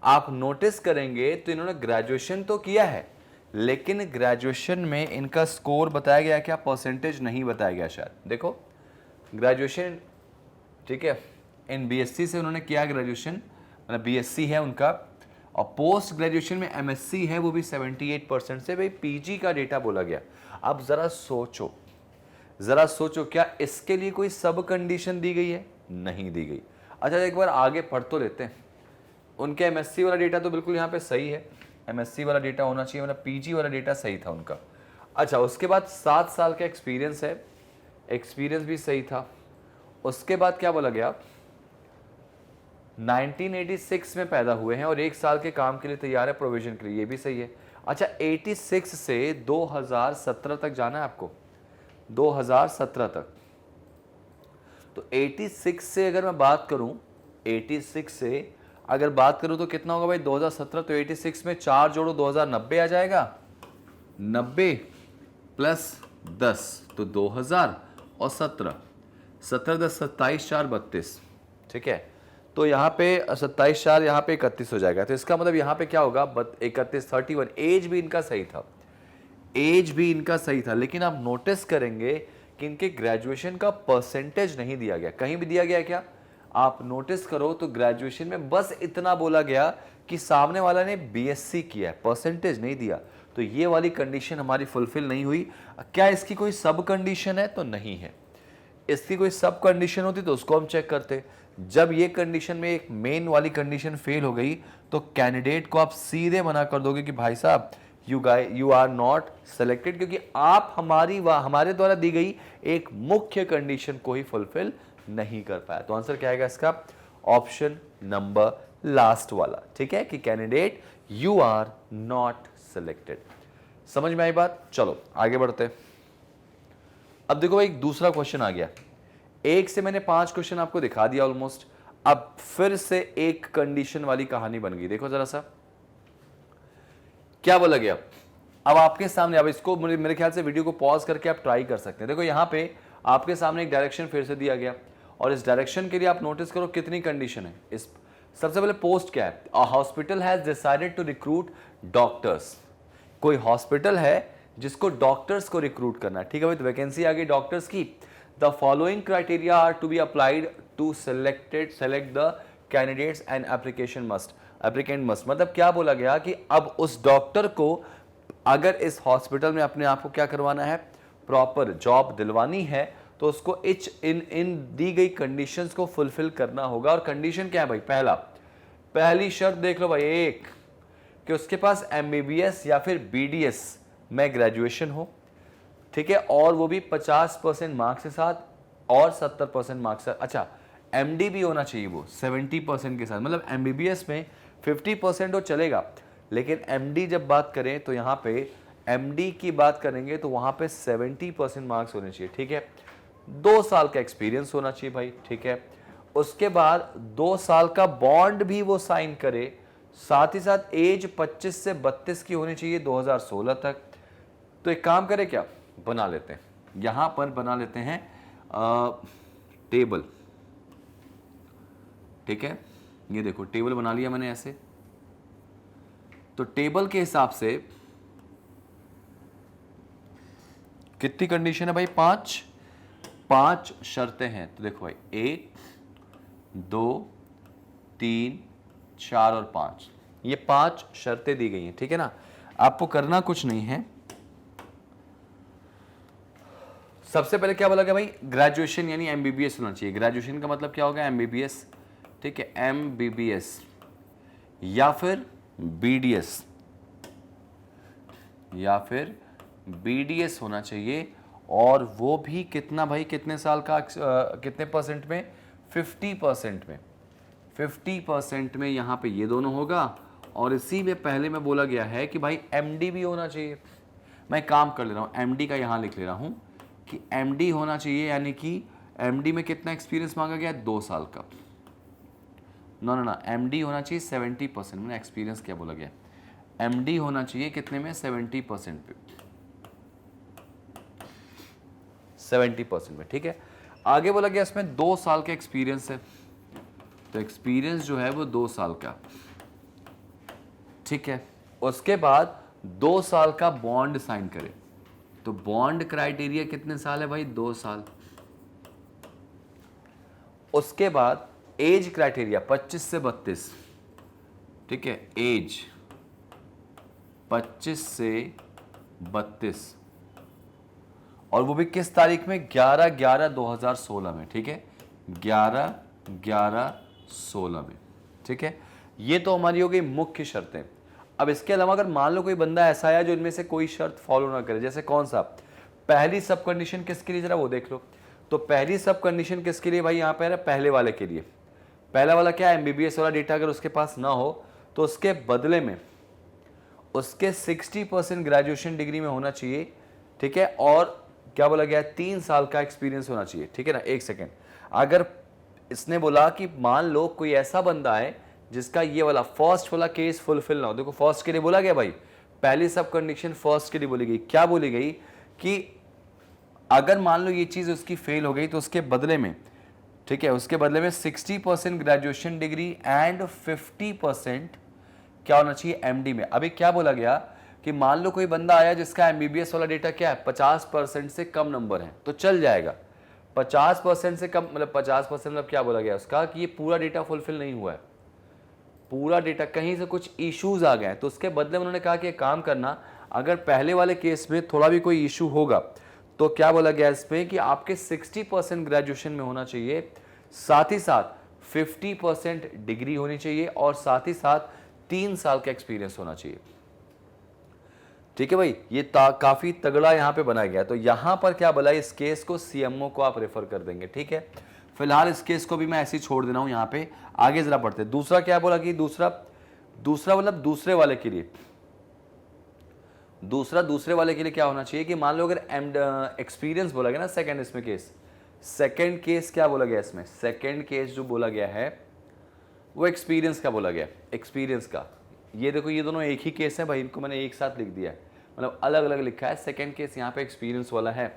S1: आप नोटिस करेंगे तो इन्होंने ग्रेजुएशन तो किया है, लेकिन ग्रेजुएशन में इनका स्कोर बताया गया क्या? परसेंटेज नहीं बताया गया शायद। देखो ग्रेजुएशन, ठीक है, इन बीएससी से उन्होंने किया ग्रेजुएशन, मतलब बीएससी है उनका, और पोस्ट ग्रेजुएशन में एमएससी है, वो भी 78% से। भाई पीजी का डेटा बोला गया। अब जरा सोचो, क्या इसके लिए कोई सब कंडीशन दी गई है? नहीं दी गई। अच्छा एक बार आगे पढ़ तो लेते हैं। उनके एमएससी वाला डेटा तो बिल्कुल यहाँ पे सही है, एमएससी वाला डेटा होना चाहिए, मतलब पीजी वाला डेटा सही था उनका। अच्छा उसके बाद 7 साल का एक्सपीरियंस है, एक्सपीरियंस भी सही था। उसके बाद क्या बोला गया? 1986 में पैदा हुए हैं और 1 साल के काम के लिए तैयार है प्रोविजन के लिए, ये भी सही है। अच्छा 86 से 2017 तक जाना है आपको, 2017 तक। तो 86 से अगर मैं बात करूं, 86 से अगर बात करूं तो कितना होगा भाई? 2017। तो 86 में 4 जोड़ो 2090 आ जाएगा। 90 प्लस 10 तो 2000 और 17, 17 10 27 4 32। ठीक है, तो यहाँ पे 27 4, यहाँ पे 31 हो जाएगा। तो इसका मतलब यहाँ पे क्या होगा? 31 31। एज भी इनका सही था, एज भी इनका सही था, लेकिन आप नोटिस करेंगे कि इनके ग्रेजुएशन का परसेंटेज नहीं दिया गया। कहीं भी दिया गया क्या? आप नोटिस करो तो ग्रेजुएशन में बस इतना बोला गया कि सामने वाला ने बीएससी किया है, परसेंटेज नहीं दिया। तो ये वाली कंडीशन हमारी फुलफिल नहीं हुई। क्या इसकी कोई सब कंडीशन है? तो नहीं है। इसकी कोई सब कंडीशन होती तो उसको हम चेक करते। जब ये कंडीशन में एक मेन वाली कंडीशन फेल हो गई तो कैंडिडेट को आप सीधे मना कर दोगे कि भाई साहब यू आर नॉट सेलेक्टेड, क्योंकि आप हमारे द्वारा दी गई एक मुख्य कंडीशन को ही फुलफिल नहीं कर पाया। तो आंसर क्या आएगा इसका? ऑप्शन नंबर लास्ट वाला, ठीक है, कि candidate you are not selected. समझ में आई बात? चलो आगे बढ़ते हैं। अब देखो भाई, दूसरा क्वेश्चन आ गया। एक से मैंने 5 क्वेश्चन आपको दिखा दिया ऑलमोस्ट। अब फिर से एक कंडीशन वाली कहानी बन गई। देखो जरा सा क्या बोला गया। अब आपके सामने, अब इसको मेरे ख्याल से वीडियो को पॉज करके आप ट्राई कर सकते हैं। देखो यहां पे आपके सामने एक डायरेक्शन फिर से दिया गया और इस डायरेक्शन के लिए आप नोटिस करो कितनी कंडीशन है। इस सबसे पहले पोस्ट क्या है? A hospital has decided to recruit doctors. कोई हॉस्पिटल है जिसको डॉक्टर्स को रिक्रूट करना है, ठीक है भाई। तो वैकेंसी आ गई डॉक्टर्स की। The following criteria are to be applied to select the candidates and applicant must. मतलब क्या बोला गया कि अब उस डॉक्टर को अगर इस हॉस्पिटल में अपने आप को क्या करवाना है, प्रॉपर जॉब दिलवानी है, तो उसको इन दी गई कंडीशंस को फुलफिल करना होगा। और कंडीशन क्या है भाई? पहली शर्त देख लो भाई, एक कि उसके पास एमबीबीएस या फिर बीडीएस में ग्रेजुएशन हो, ठीक है, और वो भी 50% मार्क्स के साथ और 70% मार्क्स से। अच्छा, एमडी भी होना चाहिए वो 70% के साथ। मतलब एमबीबीएस में 50% हो चलेगा, लेकिन एमडी जब बात करें तो यहाँ पे एमडी की बात करेंगे तो वहाँ पे 70% मार्क्स होने चाहिए, ठीक है। 2 साल का एक्सपीरियंस होना चाहिए भाई, ठीक है। उसके बाद 2 साल का बॉन्ड भी वो साइन करे, साथ ही साथ एज 25 से 32 की होनी चाहिए 2016 तक। तो एक काम करें, क्या बना लेते हैं, यहां पर बना लेते हैं टेबल, ठीक है। ये देखो टेबल बना लिया मैंने ऐसे। तो टेबल के हिसाब से कितनी कंडीशन है भाई? 5 शर्तें हैं। तो देखो भाई 1 2 3 4 और 5, ये 5 शर्तें दी गई हैं, ठीक है ना। आपको करना कुछ नहीं है। सबसे पहले क्या बोला गया भाई? ग्रेजुएशन यानी एमबीबीएस होना चाहिए। ग्रेजुएशन का मतलब क्या होगा? एमबीबीएस, ठीक है, एमबीबीएस या फिर बीडीएस होना चाहिए। और वो भी कितना भाई? कितने साल का, कितने परसेंट में? 50% में। 50% में यहाँ पे ये दोनों होगा। और इसी में पहले में बोला गया है कि भाई एमडी भी होना चाहिए। मैं काम कर ले रहा हूँ, एमडी का यहाँ लिख ले रहा हूँ कि एमडी होना चाहिए, यानी कि एमडी में कितना एक्सपीरियंस मांगा गया? 2 साल का। ना एमडी होना चाहिए 70%। मैंने एक्सपीरियंस क्या बोला गया? एमडी होना चाहिए कितने में? 70% पे, 70% में, ठीक है। आगे बोला गया इसमें 2 साल का एक्सपीरियंस है, तो एक्सपीरियंस जो है वो 2 साल का, ठीक है। उसके बाद 2 साल का बॉन्ड साइन करे। तो बॉन्ड क्राइटेरिया कितने साल है भाई? 2 साल। उसके बाद एज क्राइटेरिया 25 से 32, ठीक है, एज 25 से 32, और वो भी किस तारीख में? 11/11/2016 में, ठीक है, 11/11/16 में, ठीक है। ये तो हमारी हो गई मुख्य शर्तें। अब इसके अलावा अगर मान लो कोई बंदा ऐसा आया जो इनमें से कोई शर्त फॉलो ना करे, जैसे कौन सा? पहली सब कंडीशन किसके लिए, जरा वो देख लो। तो पहली सब कंडीशन किसके लिए भाई? यहाँ पे है पहले वाले के लिए। पहला वाला क्या है? एमबीबीएस वाला डेटा अगर उसके पास ना हो तो उसके बदले में उसके 60% ग्रेजुएशन डिग्री में होना चाहिए, ठीक है। और क्या बोला गया? 3 साल का एक्सपीरियंस होना चाहिए, ठीक है ना। एक सेकेंड, अगर इसने बोला कि मान लो कोई ऐसा बंदा है जिसका ये वाला फर्स्ट वाला केस फुलफिल ना हो। देखो फर्स्ट के लिए बोला गया भाई, पहली सब कंडीशन फर्स्ट के लिए बोली गई। क्या बोली गई कि अगर मान लो ये चीज उसकी फेल हो गई तो उसके बदले में, ठीक है, उसके बदले में 60% ग्रेजुएशन डिग्री एंड 50% क्या होना चाहिए? एमडी में। अभी क्या बोला गया कि मान लो कोई बंदा आया जिसका एमबीबीएस वाला डेटा क्या है? 50% से कम नंबर है, तो चल जाएगा। 50% से कम मतलब 50% मतलब क्या बोला गया उसका? कि ये पूरा डेटा फुलफिल नहीं हुआ है, पूरा डेटा कहीं से कुछ इश्यूज आ गए, तो उसके बदले उन्होंने कहा कि काम करना, अगर पहले वाले केस में थोड़ा भी कोई इशू होगा तो क्या बोला गया इसमें कि आपके 60% ग्रेजुएशन में होना चाहिए, साथ ही साथ 50% डिग्री होनी चाहिए और साथ ही साथ 3 साल का एक्सपीरियंस होना चाहिए। ठीक है भाई, ये काफी तगड़ा यहां पे बनाया गया। तो यहां पर क्या बोला, इस केस को सीएमओ को आप रेफर कर देंगे। ठीक है, फिलहाल इस केस को भी मैं ऐसे ही छोड़ दे रहा हूं यहां पे। आगे जरा बढ़ते। दूसरा क्या बोला कि दूसरा मतलब दूसरे वाले के लिए, दूसरे वाले के लिए क्या होना चाहिए कि मान लो अगर एक्सपीरियंस बोला गया ना सेकंड, इसमें केस सेकंड केस क्या बोला गया इसमें, सेकंड केस जो बोला गया है वो एक्सपीरियंस का बोला गया, एक्सपीरियंस का। ये देखो ये दोनों एक ही केस है भाई, इनको मैंने एक साथ लिख दिया है, मतलब अलग अलग लिखा है। सेकंड केस यहाँ पे एक्सपीरियंस वाला है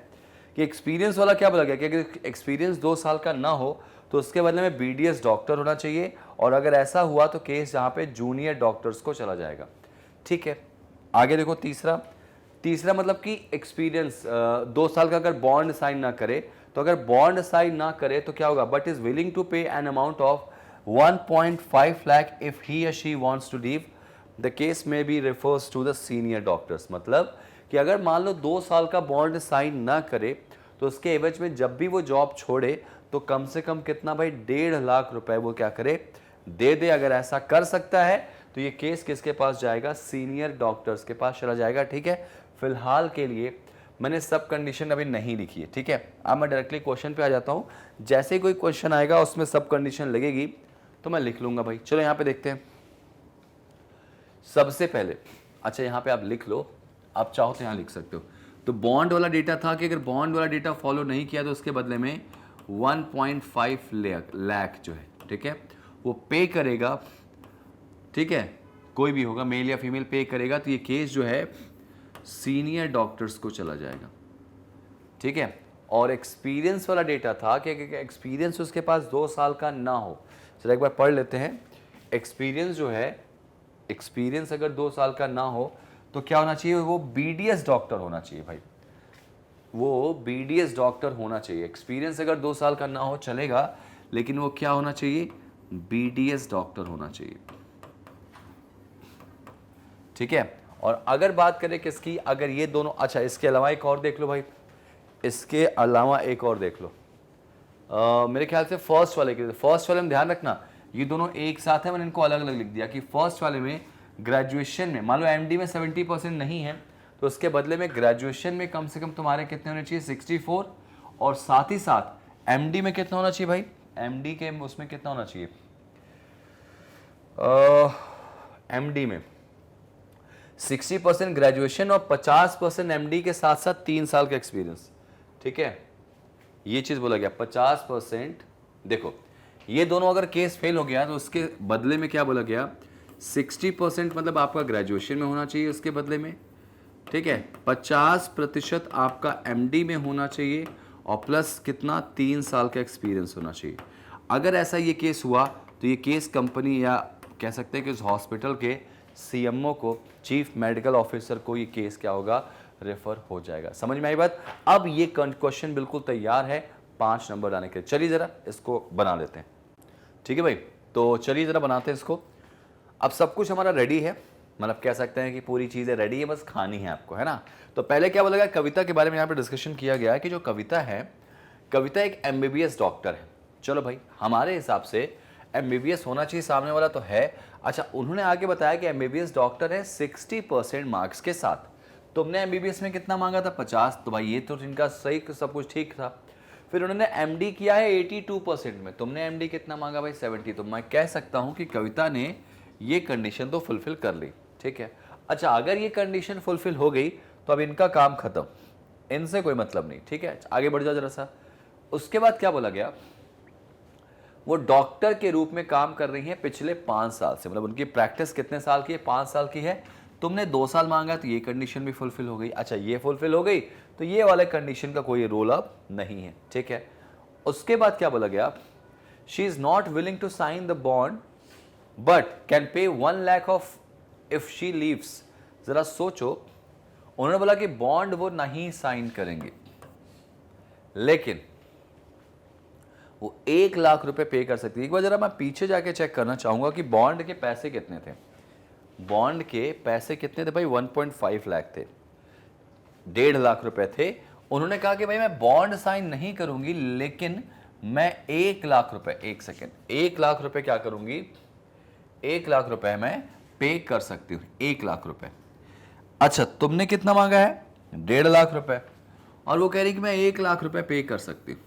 S1: कि एक्सपीरियंस वाला क्या बोला गया कि अगर एक्सपीरियंस 2 साल का ना हो तो उसके बदले में बीडीएस डॉक्टर होना चाहिए, और अगर ऐसा हुआ तो केस यहाँ पे जूनियर डॉक्टर्स को चला जाएगा। ठीक है, आगे देखो तीसरा मतलब कि एक्सपीरियंस 2 साल का अगर बॉन्ड साइन ना करे, तो अगर बॉन्ड साइन ना करे तो क्या होगा, but is willing to pay an amount of 1.5 lakh if he या she wants to leave the case में be refers to the senior doctors. मतलब कि अगर मान लो 2 साल का बॉन्ड साइन ना करे तो उसके एवज में जब भी वो जॉब छोड़े तो कम से कम कितना भाई 1.5 लाख रुपए वो क्या करे, दे दे। अगर ऐसा कर सकता है तो ये केस किसके पास जाएगा, सीनियर डॉक्टर्स के पास चला जाएगा। ठीक है, फिलहाल के लिए मैंने सब कंडीशन अभी नहीं लिखी है। ठीक है, अब मैं डायरेक्टली क्वेश्चन पे आ जाता हूँ। जैसे ही कोई क्वेश्चन आएगा उसमें सब कंडीशन लगेगी तो मैं लिख लूंगा भाई। चलो यहाँ पे देखते हैं। सबसे पहले अच्छा यहाँ पे आप लिख लो, आप चाहो तो यहाँ लिख सकते हो। तो बॉन्ड वाला डेटा था कि अगर बॉन्ड वाला डेटा फॉलो नहीं किया तो उसके बदले में 1.5 लाख जो है, ठीक है, वो पे करेगा। ठीक है, कोई भी होगा मेल या फीमेल पे करेगा, तो ये केस जो है सीनियर डॉक्टर्स को चला जाएगा। ठीक है, और एक्सपीरियंस वाला डेटा था कि एक्सपीरियंस उसके पास 2 साल का ना हो। चलो एक बार पढ़ लेते हैं। एक्सपीरियंस जो है, एक्सपीरियंस अगर 2 साल का ना हो तो क्या होना चाहिए, वो बीडीएस डॉक्टर होना चाहिए भाई, वो बीडीएस डॉक्टर होना चाहिए। एक्सपीरियंस अगर 2 साल का ना हो चलेगा, लेकिन वो क्या होना चाहिए, बीडीएस डॉक्टर होना चाहिए। ठीक है, और अगर बात करें किसकी, अगर ये दोनों, अच्छा इसके अलावा एक और देख लो भाई, इसके अलावा एक और देख लो। मेरे ख्याल से फर्स्ट वाले के, फर्स्ट वाले में ध्यान रखना ये दोनों एक साथ है, मैंने इनको अलग अलग लिख दिया कि फर्स्ट वाले में ग्रेजुएशन में मान लो एमडी में 70% नहीं है तो उसके बदले में ग्रेजुएशन में कम से कम तुम्हारे कितने होने चाहिए, 64, और साथ ही साथ एमडी में कितना होना चाहिए भाई, एमडी के उसमें कितना होना चाहिए, एमडी में 60% ग्रेजुएशन और 50% एमडी के साथ साथ 3 साल का एक्सपीरियंस। ठीक है, ये चीज बोला गया 50%। देखो ये दोनों अगर केस फेल हो गया तो उसके बदले में क्या बोला गया, 60% मतलब आपका ग्रेजुएशन में होना चाहिए उसके बदले में। ठीक है, 50% आपका एमडी में होना चाहिए और प्लस कितना, 3 साल का एक्सपीरियंस होना चाहिए। अगर ऐसा ये केस हुआ तो ये केस कंपनी या कह सकते हैं कि उस हॉस्पिटल के सीएमओ को, चीफ मेडिकल ऑफिसर को ये केस क्या होगा, रेफर हो जाएगा। समझ में आई बात। अब ये क्वेश्चन बिल्कुल तैयार है 5 नंबर आने के। चलिए जरा इसको बना लेते हैं। ठीक है भाई, तो चलिए जरा बनाते हैं इसको। अब सब कुछ हमारा रेडी है, मतलब कह सकते हैं कि पूरी चीजें रेडी है, बस खानी है आपको, है ना। तो पहले क्या बोला गया, कविता के बारे में यहाँ पे डिस्कशन किया गया है कि जो कविता है, कविता एक एमबीबीएस डॉक्टर है। चलो भाई, हमारे हिसाब से एमबीबीएस होना चाहिए, सामने वाला तो है। अच्छा, उन्होंने आगे बताया कि एमबीबीएस डॉक्टर है 60% मार्क्स के साथ। तुमने एमबीबीएस में कितना मांगा था, 50, तो भाई ये तो इनका सही, सब कुछ ठीक था। फिर उन्होंने एमडी किया है 82% में, तुमने एमडी कितना मांगा भाई, 70। तो मैं कह सकता हूं कि कविता ने ये कंडीशन तो फुलफिल कर ली। ठीक है, अच्छा अगर ये कंडीशन फुलफिल हो गई तो अब इनका काम खत्म, इनसे कोई मतलब नहीं। ठीक है, आगे बढ़ जाओ जरा सा। उसके बाद क्या बोला गया, वो डॉक्टर के रूप में काम कर रही हैं पिछले 5 साल से, मतलब उनकी प्रैक्टिस कितने साल की है, 5 साल की है। तुमने 2 साल मांगा तो ये कंडीशन भी फुलफिल हो गई। अच्छा ये फुलफिल हो गई तो ये वाले कंडीशन का कोई रोल अब नहीं है। ठीक है, उसके बाद क्या बोला गया, she is not willing to sign the bond but can pay 1 lakh of if she leaves. जरा सोचो, उन्होंने बोला कि बॉन्ड वो नहीं साइन करेंगे, लेकिन वो 1 लाख रुपए पे कर सकती है। एक बार जरा मैं पीछे जाके चेक करना चाहूंगा कि बॉन्ड के पैसे कितने थे। बॉन्ड के पैसे कितने थे भाई, 1.5 लाख थे, 1.5 लाख रुपए थे, उन्होंने कहा कि भाई मैं बॉन्ड साइन नहीं करूंगी, लेकिन मैं 1 लाख रुपए, 1 सेकेंड, 1 लाख रुपए क्या करूंगी, 1 लाख रुपए मैं पे कर सकती हूँ, 1 लाख रुपए। अच्छा, तुमने कितना मांगा है, 1.5 लाख रुपए, और वो कह रही कि मैं 1 लाख रुपए पे कर सकती हूँ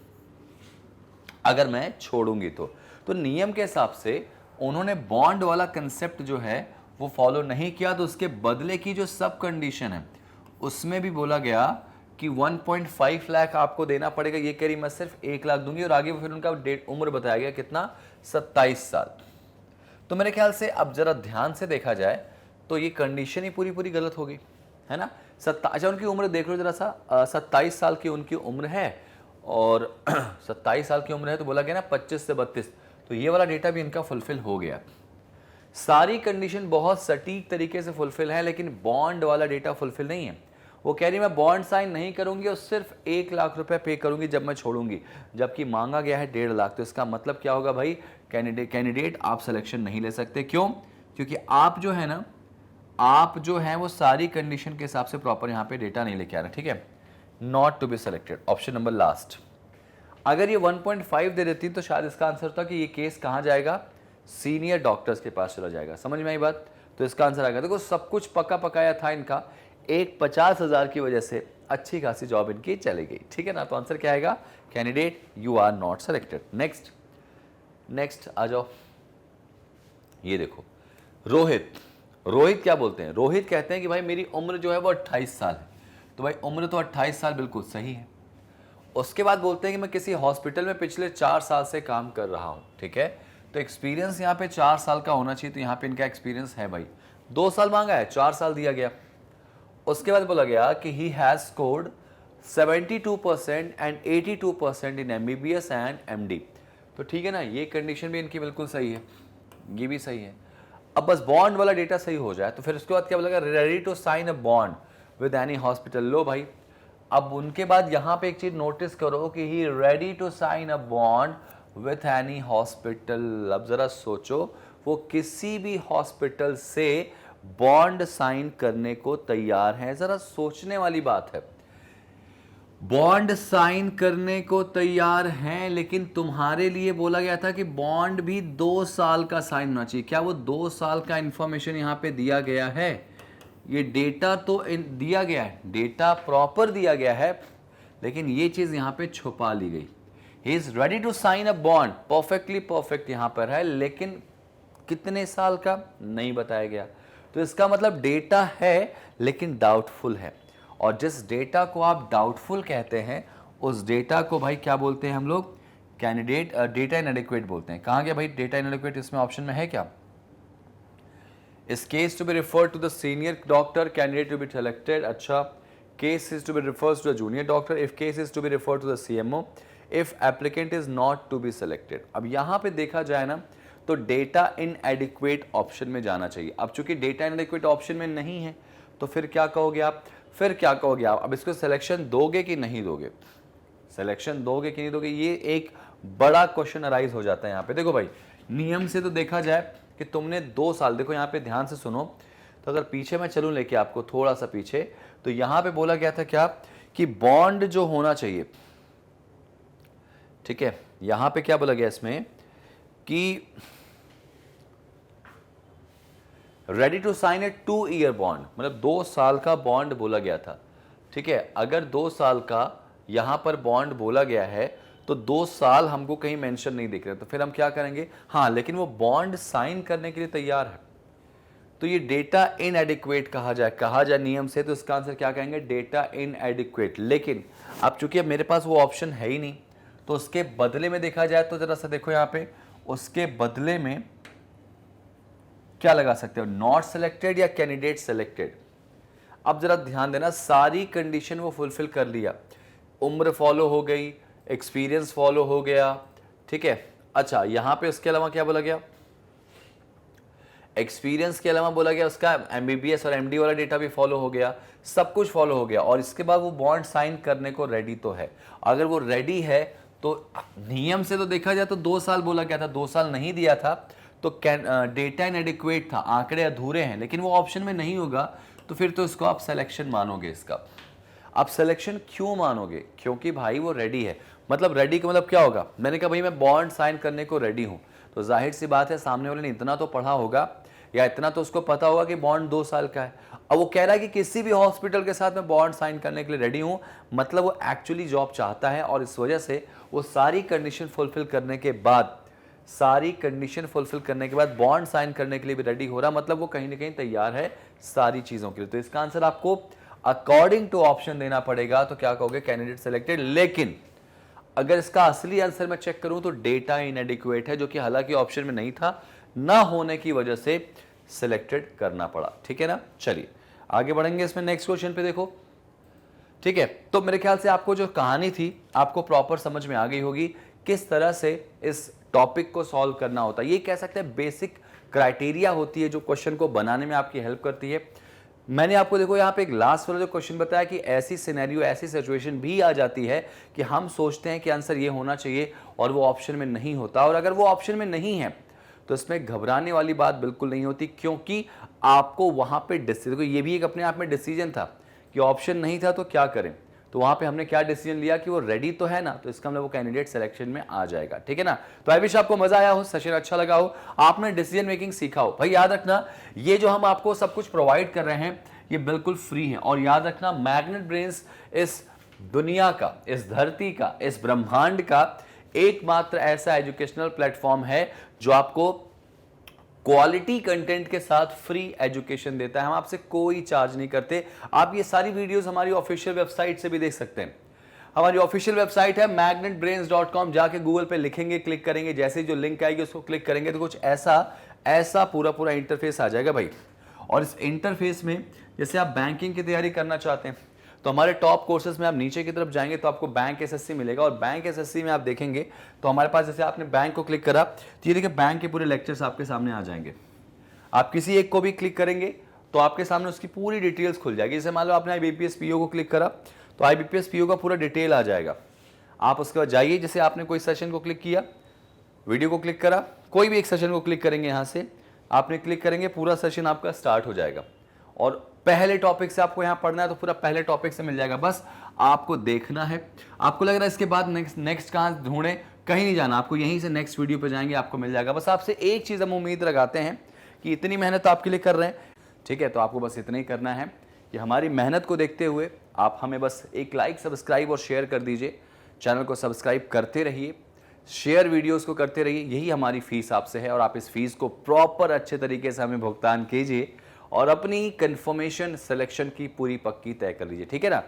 S1: अगर मैं छोड़ूंगी तो नियम के हिसाब से उन्होंने बॉन्ड वाला कंसेप्ट जो है वो फॉलो नहीं किया, तो उसके बदले की जो सब कंडीशन है उसमें भी बोला गया कि 1.5 लाख आपको देना पड़ेगा। ये कह रही मैं सिर्फ 1 लाख दूंगी, और आगे फिर उनका उम्र बताया गया कितना, 27 साल। तो मेरे ख्याल से अब जरा ध्यान से देखा जाए तो ये कंडीशन ही पूरी पूरी गलत होगी, है ना। अच्छा, उनकी उम्र देख लो जरा सा, 27 साल की उनकी उम्र है, और 27 साल की उम्र है, तो बोला गया ना 25 से 32, तो ये वाला डेटा भी इनका फुलफिल हो गया। सारी कंडीशन बहुत सटीक तरीके से फुलफिल है, लेकिन बॉन्ड वाला डेटा फुलफिल नहीं है। वो कह रही मैं बॉन्ड साइन नहीं करूंगी और सिर्फ 1 लाख रुपए पे करूंगी जब मैं छोड़ूंगी, जबकि मांगा गया है 1.5 लाख। तो इसका मतलब क्या होगा भाई, कैंडिडेट आप सिलेक्शन नहीं ले सकते। क्यों? क्योंकि आप जो है ना, आप जो है वो सारी कंडीशन के हिसाब से प्रॉपर यहाँ पे डेटा नहीं लेके आ रहे, ठीक है। Not to be selected, option number last. अगर ये 1.5 दे देती तो शायद इसका आंसर होता कि ये केस कहाँ जाएगा, सीनियर डॉक्टर्स के पास चला जाएगा। समझ में आई बात? तो इसका आंसर आएगा, देखो सब कुछ पका पकाया था इनका, एक 50,000 की वजह से अच्छी खासी जॉब इनकी चली गई, ठीक है ना। तो आंसर क्या आएगा, candidate you are not selected. Next आ जाओ, ये देखो रोहित क्या बोलते हैं, रोहित कहते हैं कि भाई मेरी उम्र जो है वो 28 साल है। तो भाई उम्र तो 28 साल बिल्कुल सही है। उसके बाद बोलते हैं कि मैं किसी हॉस्पिटल में पिछले 4 साल से काम कर रहा हूं, ठीक है। तो एक्सपीरियंस यहाँ पे 4 साल का होना चाहिए, तो यहाँ पे इनका एक्सपीरियंस है भाई, 2 साल मांगा है, 4 साल दिया गया। उसके बाद बोला गया कि he has scored 72% and 82% in MBBS and MD। तो ठीक है ना, ये कंडीशन भी इनकी बिल्कुल सही है, ये भी सही है। अब बस बॉन्ड वाला डेटा सही हो जाए तो फिर उसके बाद क्या बोला, ready to sign a bond with any hospital. लो भाई, अब उनके बाद यहां पे एक चीज नोटिस करो कि he ready to sign a bond with any hospital. अब जरा सोचो, वो किसी भी हॉस्पिटल से बॉन्ड साइन करने को तैयार है। जरा सोचने वाली बात है, बॉन्ड साइन करने को तैयार हैं, लेकिन तुम्हारे लिए बोला गया था कि बॉन्ड भी 2 साल का साइन होना चाहिए। क्या वो 2 साल का इंफॉर्मेशन यहां पे दिया गया है? ये डेटा तो दिया गया है, डेटा प्रॉपर दिया गया है, लेकिन ये चीज यहां पे छुपा ली गई। He is ready to sign a bond, perfectly perfect यहां पर है, लेकिन कितने साल का नहीं बताया गया। तो इसका मतलब डेटा है लेकिन डाउटफुल है, और जिस डेटा को आप डाउटफुल कहते हैं उस डेटा को भाई क्या बोलते हैं हम लोग, कैंडिडेट डेटा इनएडिक्वेट बोलते हैं। कहाँ गया भाई डेटा इनएडिक्वेट, इसमें ऑप्शन में है क्या? इस case to be refer to the senior doctor, candidate to be selected. अच्छा, case is to be refers to the junior doctor, if case is to be refer to the CMO, if applicant is not to be selected. अब यहाँ पे देखा जाए ना तो data इनएडिक्वेट option में जाना चाहिए। अब चूंकि डेटा इनएडिक्वेट ऑप्शन में नहीं है तो फिर क्या कहोगे आप, अब इसको सिलेक्शन दोगे कि नहीं दोगे, सिलेक्शन दोगे कि नहीं दोगे, ये एक बड़ा क्वेश्चन अराइज हो जाता है यहाँ पे। देखो भाई, नियम से तो देखा जाए कि तुमने 2 साल, देखो यहाँ पे ध्यान से सुनो, तो अगर पीछे मैं चलूं लेके आपको थोड़ा सा पीछे, तो यहाँ पे बोला गया था क्या कि बॉन्ड जो होना चाहिए, ठीक है, यहाँ पे क्या बोला गया इसमें कि ready to sign a 2 year bond, मतलब 2 साल का बॉन्ड बोला गया था, ठीक है। अगर 2 साल का यहां पर बॉन्ड बोला गया है तो 2 साल हमको कहीं मेंशन नहीं दिख रहे, तो फिर हम क्या करेंगे, हाँ लेकिन वो बॉन्ड साइन करने के लिए तैयार है, तो ये डेटा इनएडिक्वेट कहा जाए नियम से, तो इसका आंसर क्या कहेंगे, डेटा इनएडिक्वेट। लेकिन अब चूंकि अब मेरे पास वो ऑप्शन है ही नहीं, तो उसके बदले में देखा जाए तो जरा सा देखो यहाँ पे, उसके बदले में क्या लगा सकते हो, नॉट सिलेक्टेड या कैंडिडेट सिलेक्टेड। अब जरा ध्यान देना, सारी कंडीशन वो फुलफिल कर लिया, उम्र फॉलो हो गई, एक्सपीरियंस फॉलो हो गया, ठीक है। अच्छा, यहां पे उसके अलावा क्या बोला गया, एक्सपीरियंस के अलावा बोला गया उसका MBBS और MD वाला डेटा भी फॉलो हो गया, सब कुछ फॉलो हो गया, और इसके बाद वो बॉन्ड साइन करने को रेडी तो है। अगर वो रेडी है तो नियम से तो देखा जाए तो 2 साल बोला गया था, 2 साल नहीं दिया था, तो डेटा इनएडिक्वेट था, आंकड़े अधूरे हैं, लेकिन वो ऑप्शन में नहीं होगा, तो फिर तो इसको आप सिलेक्शन मानोगे इसका। आप सिलेक्शन क्यों मानोगे? क्योंकि भाई वो रेडी है। मतलब रेडी का मतलब क्या होगा? मैंने कहा भाई मैं बॉन्ड साइन करने को रेडी हूं, तो जाहिर सी बात है सामने वाले ने इतना तो पढ़ा होगा या इतना तो उसको पता होगा कि बॉन्ड 2 साल का है। अब वो कह रहा है कि किसी भी हॉस्पिटल के साथ मैं बॉन्ड साइन करने के लिए रेडी हूं, मतलब वो एक्चुअली जॉब चाहता है और इस वजह से वो सारी कंडीशन फुलफिल करने के बाद बॉन्ड साइन करने के लिए भी रेडी हो रहा, मतलब वो कहीं ना कहीं तैयार है सारी चीजों के लिए। तो इसका आंसर आपको अकॉर्डिंग टू ऑप्शन देना पड़ेगा। तो क्या कहोगे? Candidate selected. लेकिन अगर इसका असली आंसर मैं चेक करूं तो डेटा इनएडिक्वेट है, जो कि हालांकि ऑप्शन में नहीं था, ना होने की वजह से सिलेक्टेड करना पड़ा। ठीक है ना? चलिए आगे बढ़ेंगे इसमें नेक्स्ट क्वेश्चन पे। देखो ठीक है, तो मेरे ख्याल से आपको जो कहानी थी आपको प्रॉपर समझ में आ गई होगी किस तरह से इस टॉपिक को सॉल्व करना होता है। ये कह सकते हैं बेसिक क्राइटेरिया होती है जो क्वेश्चन को बनाने में आपकी हेल्प करती है। मैंने आपको देखो यहाँ पे एक लास्ट वाला जो क्वेश्चन बताया कि ऐसी सिनेरियो, ऐसी सिचुएशन भी आ जाती है कि हम सोचते हैं कि आंसर ये होना चाहिए और वो ऑप्शन में नहीं होता, और अगर वो ऑप्शन में नहीं है तो इसमें घबराने वाली बात बिल्कुल नहीं होती, क्योंकि आपको वहां पे डिसीजन, ये भी एक अपने आप में डिसीजन था कि ऑप्शन नहीं था तो क्या करें। तो वहां पे हमने क्या डिसीजन लिया कि वो रेडी तो है ना, तो इसका मतलब वो कैंडिडेट सिलेक्शन में आ जाएगा। ठीक है ना? तो आई विश आपको मजा आया हो, सेशन अच्छा लगा हो, आपने डिसीजन मेकिंग सीखा हो। भाई याद रखना, ये जो हम आपको सब कुछ प्रोवाइड कर रहे हैं ये बिल्कुल फ्री है, और याद रखना मैग्नेट ब्रेन्स इस दुनिया का, इस धरती का, इस ब्रह्मांड का एकमात्र ऐसा एजुकेशनल प्लेटफॉर्म है जो आपको क्वालिटी कंटेंट के साथ फ्री एजुकेशन देता है। हम आपसे कोई चार्ज नहीं करते। आप ये सारी वीडियोस हमारी ऑफिशियल वेबसाइट से भी देख सकते हैं। हमारी ऑफिशियल वेबसाइट है magnetbrains.com। जाके गूगल पे लिखेंगे, क्लिक करेंगे, जैसे जो लिंक आएगी उसको क्लिक करेंगे तो कुछ ऐसा पूरा इंटरफेस आ जाएगा भाई। और इस इंटरफेस में जैसे आप बैंकिंग की तैयारी करना चाहते हैं तो हमारे टॉप कोर्सेज में आप नीचे की तरफ जाएंगे तो आपको बैंक एसएससी मिलेगा, और बैंक एसएससी में आप देखेंगे तो हमारे पास, जैसे आपने बैंक को क्लिक करा तो ये देखिए बैंक के पूरे लेक्चर्स आपके सामने आ जाएंगे। आप किसी एक को भी क्लिक करेंगे तो आपके सामने उसकी पूरी डिटेल्स खुल जाएगी। जैसे मान लो आपने IBPS PO को क्लिक करा तो IBPS PO का पूरा डिटेल आ जाएगा। आप उसके बाद जाइए, जैसे आपने कोई सेशन को क्लिक किया, वीडियो को क्लिक करा, कोई भी एक सेशन को क्लिक करेंगे, यहाँ से आपने क्लिक करेंगे, पूरा सेशन आपका स्टार्ट हो जाएगा। और पहले टॉपिक से आपको यहाँ पढ़ना है तो पूरा पहले टॉपिक से मिल जाएगा, बस आपको देखना है। आपको लग रहा है इसके बाद नेक्स्ट कहाँ ढूंढे, कहीं नहीं जाना, आपको यहीं से नेक्स्ट वीडियो पे जाएंगे, आपको मिल जाएगा। बस आपसे एक चीज़ हम उम्मीद लगाते हैं कि इतनी मेहनत आपके लिए कर रहे हैं, ठीक है, तो आपको बस इतना ही करना है कि हमारी मेहनत को देखते हुए आप हमें बस एक लाइक, सब्सक्राइब और शेयर कर दीजिए। चैनल को सब्सक्राइब करते रहिए, शेयर वीडियोस को करते रहिए, यही हमारी फीस आपसे है, और आप इस फीस को प्रॉपर अच्छे तरीके से हमें भुगतान कीजिए और अपनी कंफर्मेशन सिलेक्शन की पूरी पक्की तय कर लीजिए। ठीक है ना?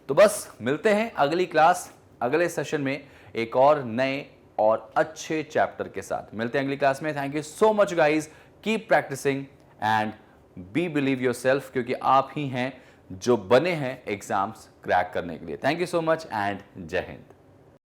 S1: तो बस मिलते हैं अगली क्लास, अगले सेशन में एक और नए और अच्छे चैप्टर के साथ। मिलते हैं अगली क्लास में। Thank you so much guys, keep practising and be believe yourself, क्योंकि आप ही हैं जो बने हैं एग्जाम्स क्रैक करने के लिए। Thank you so much and जय हिंद।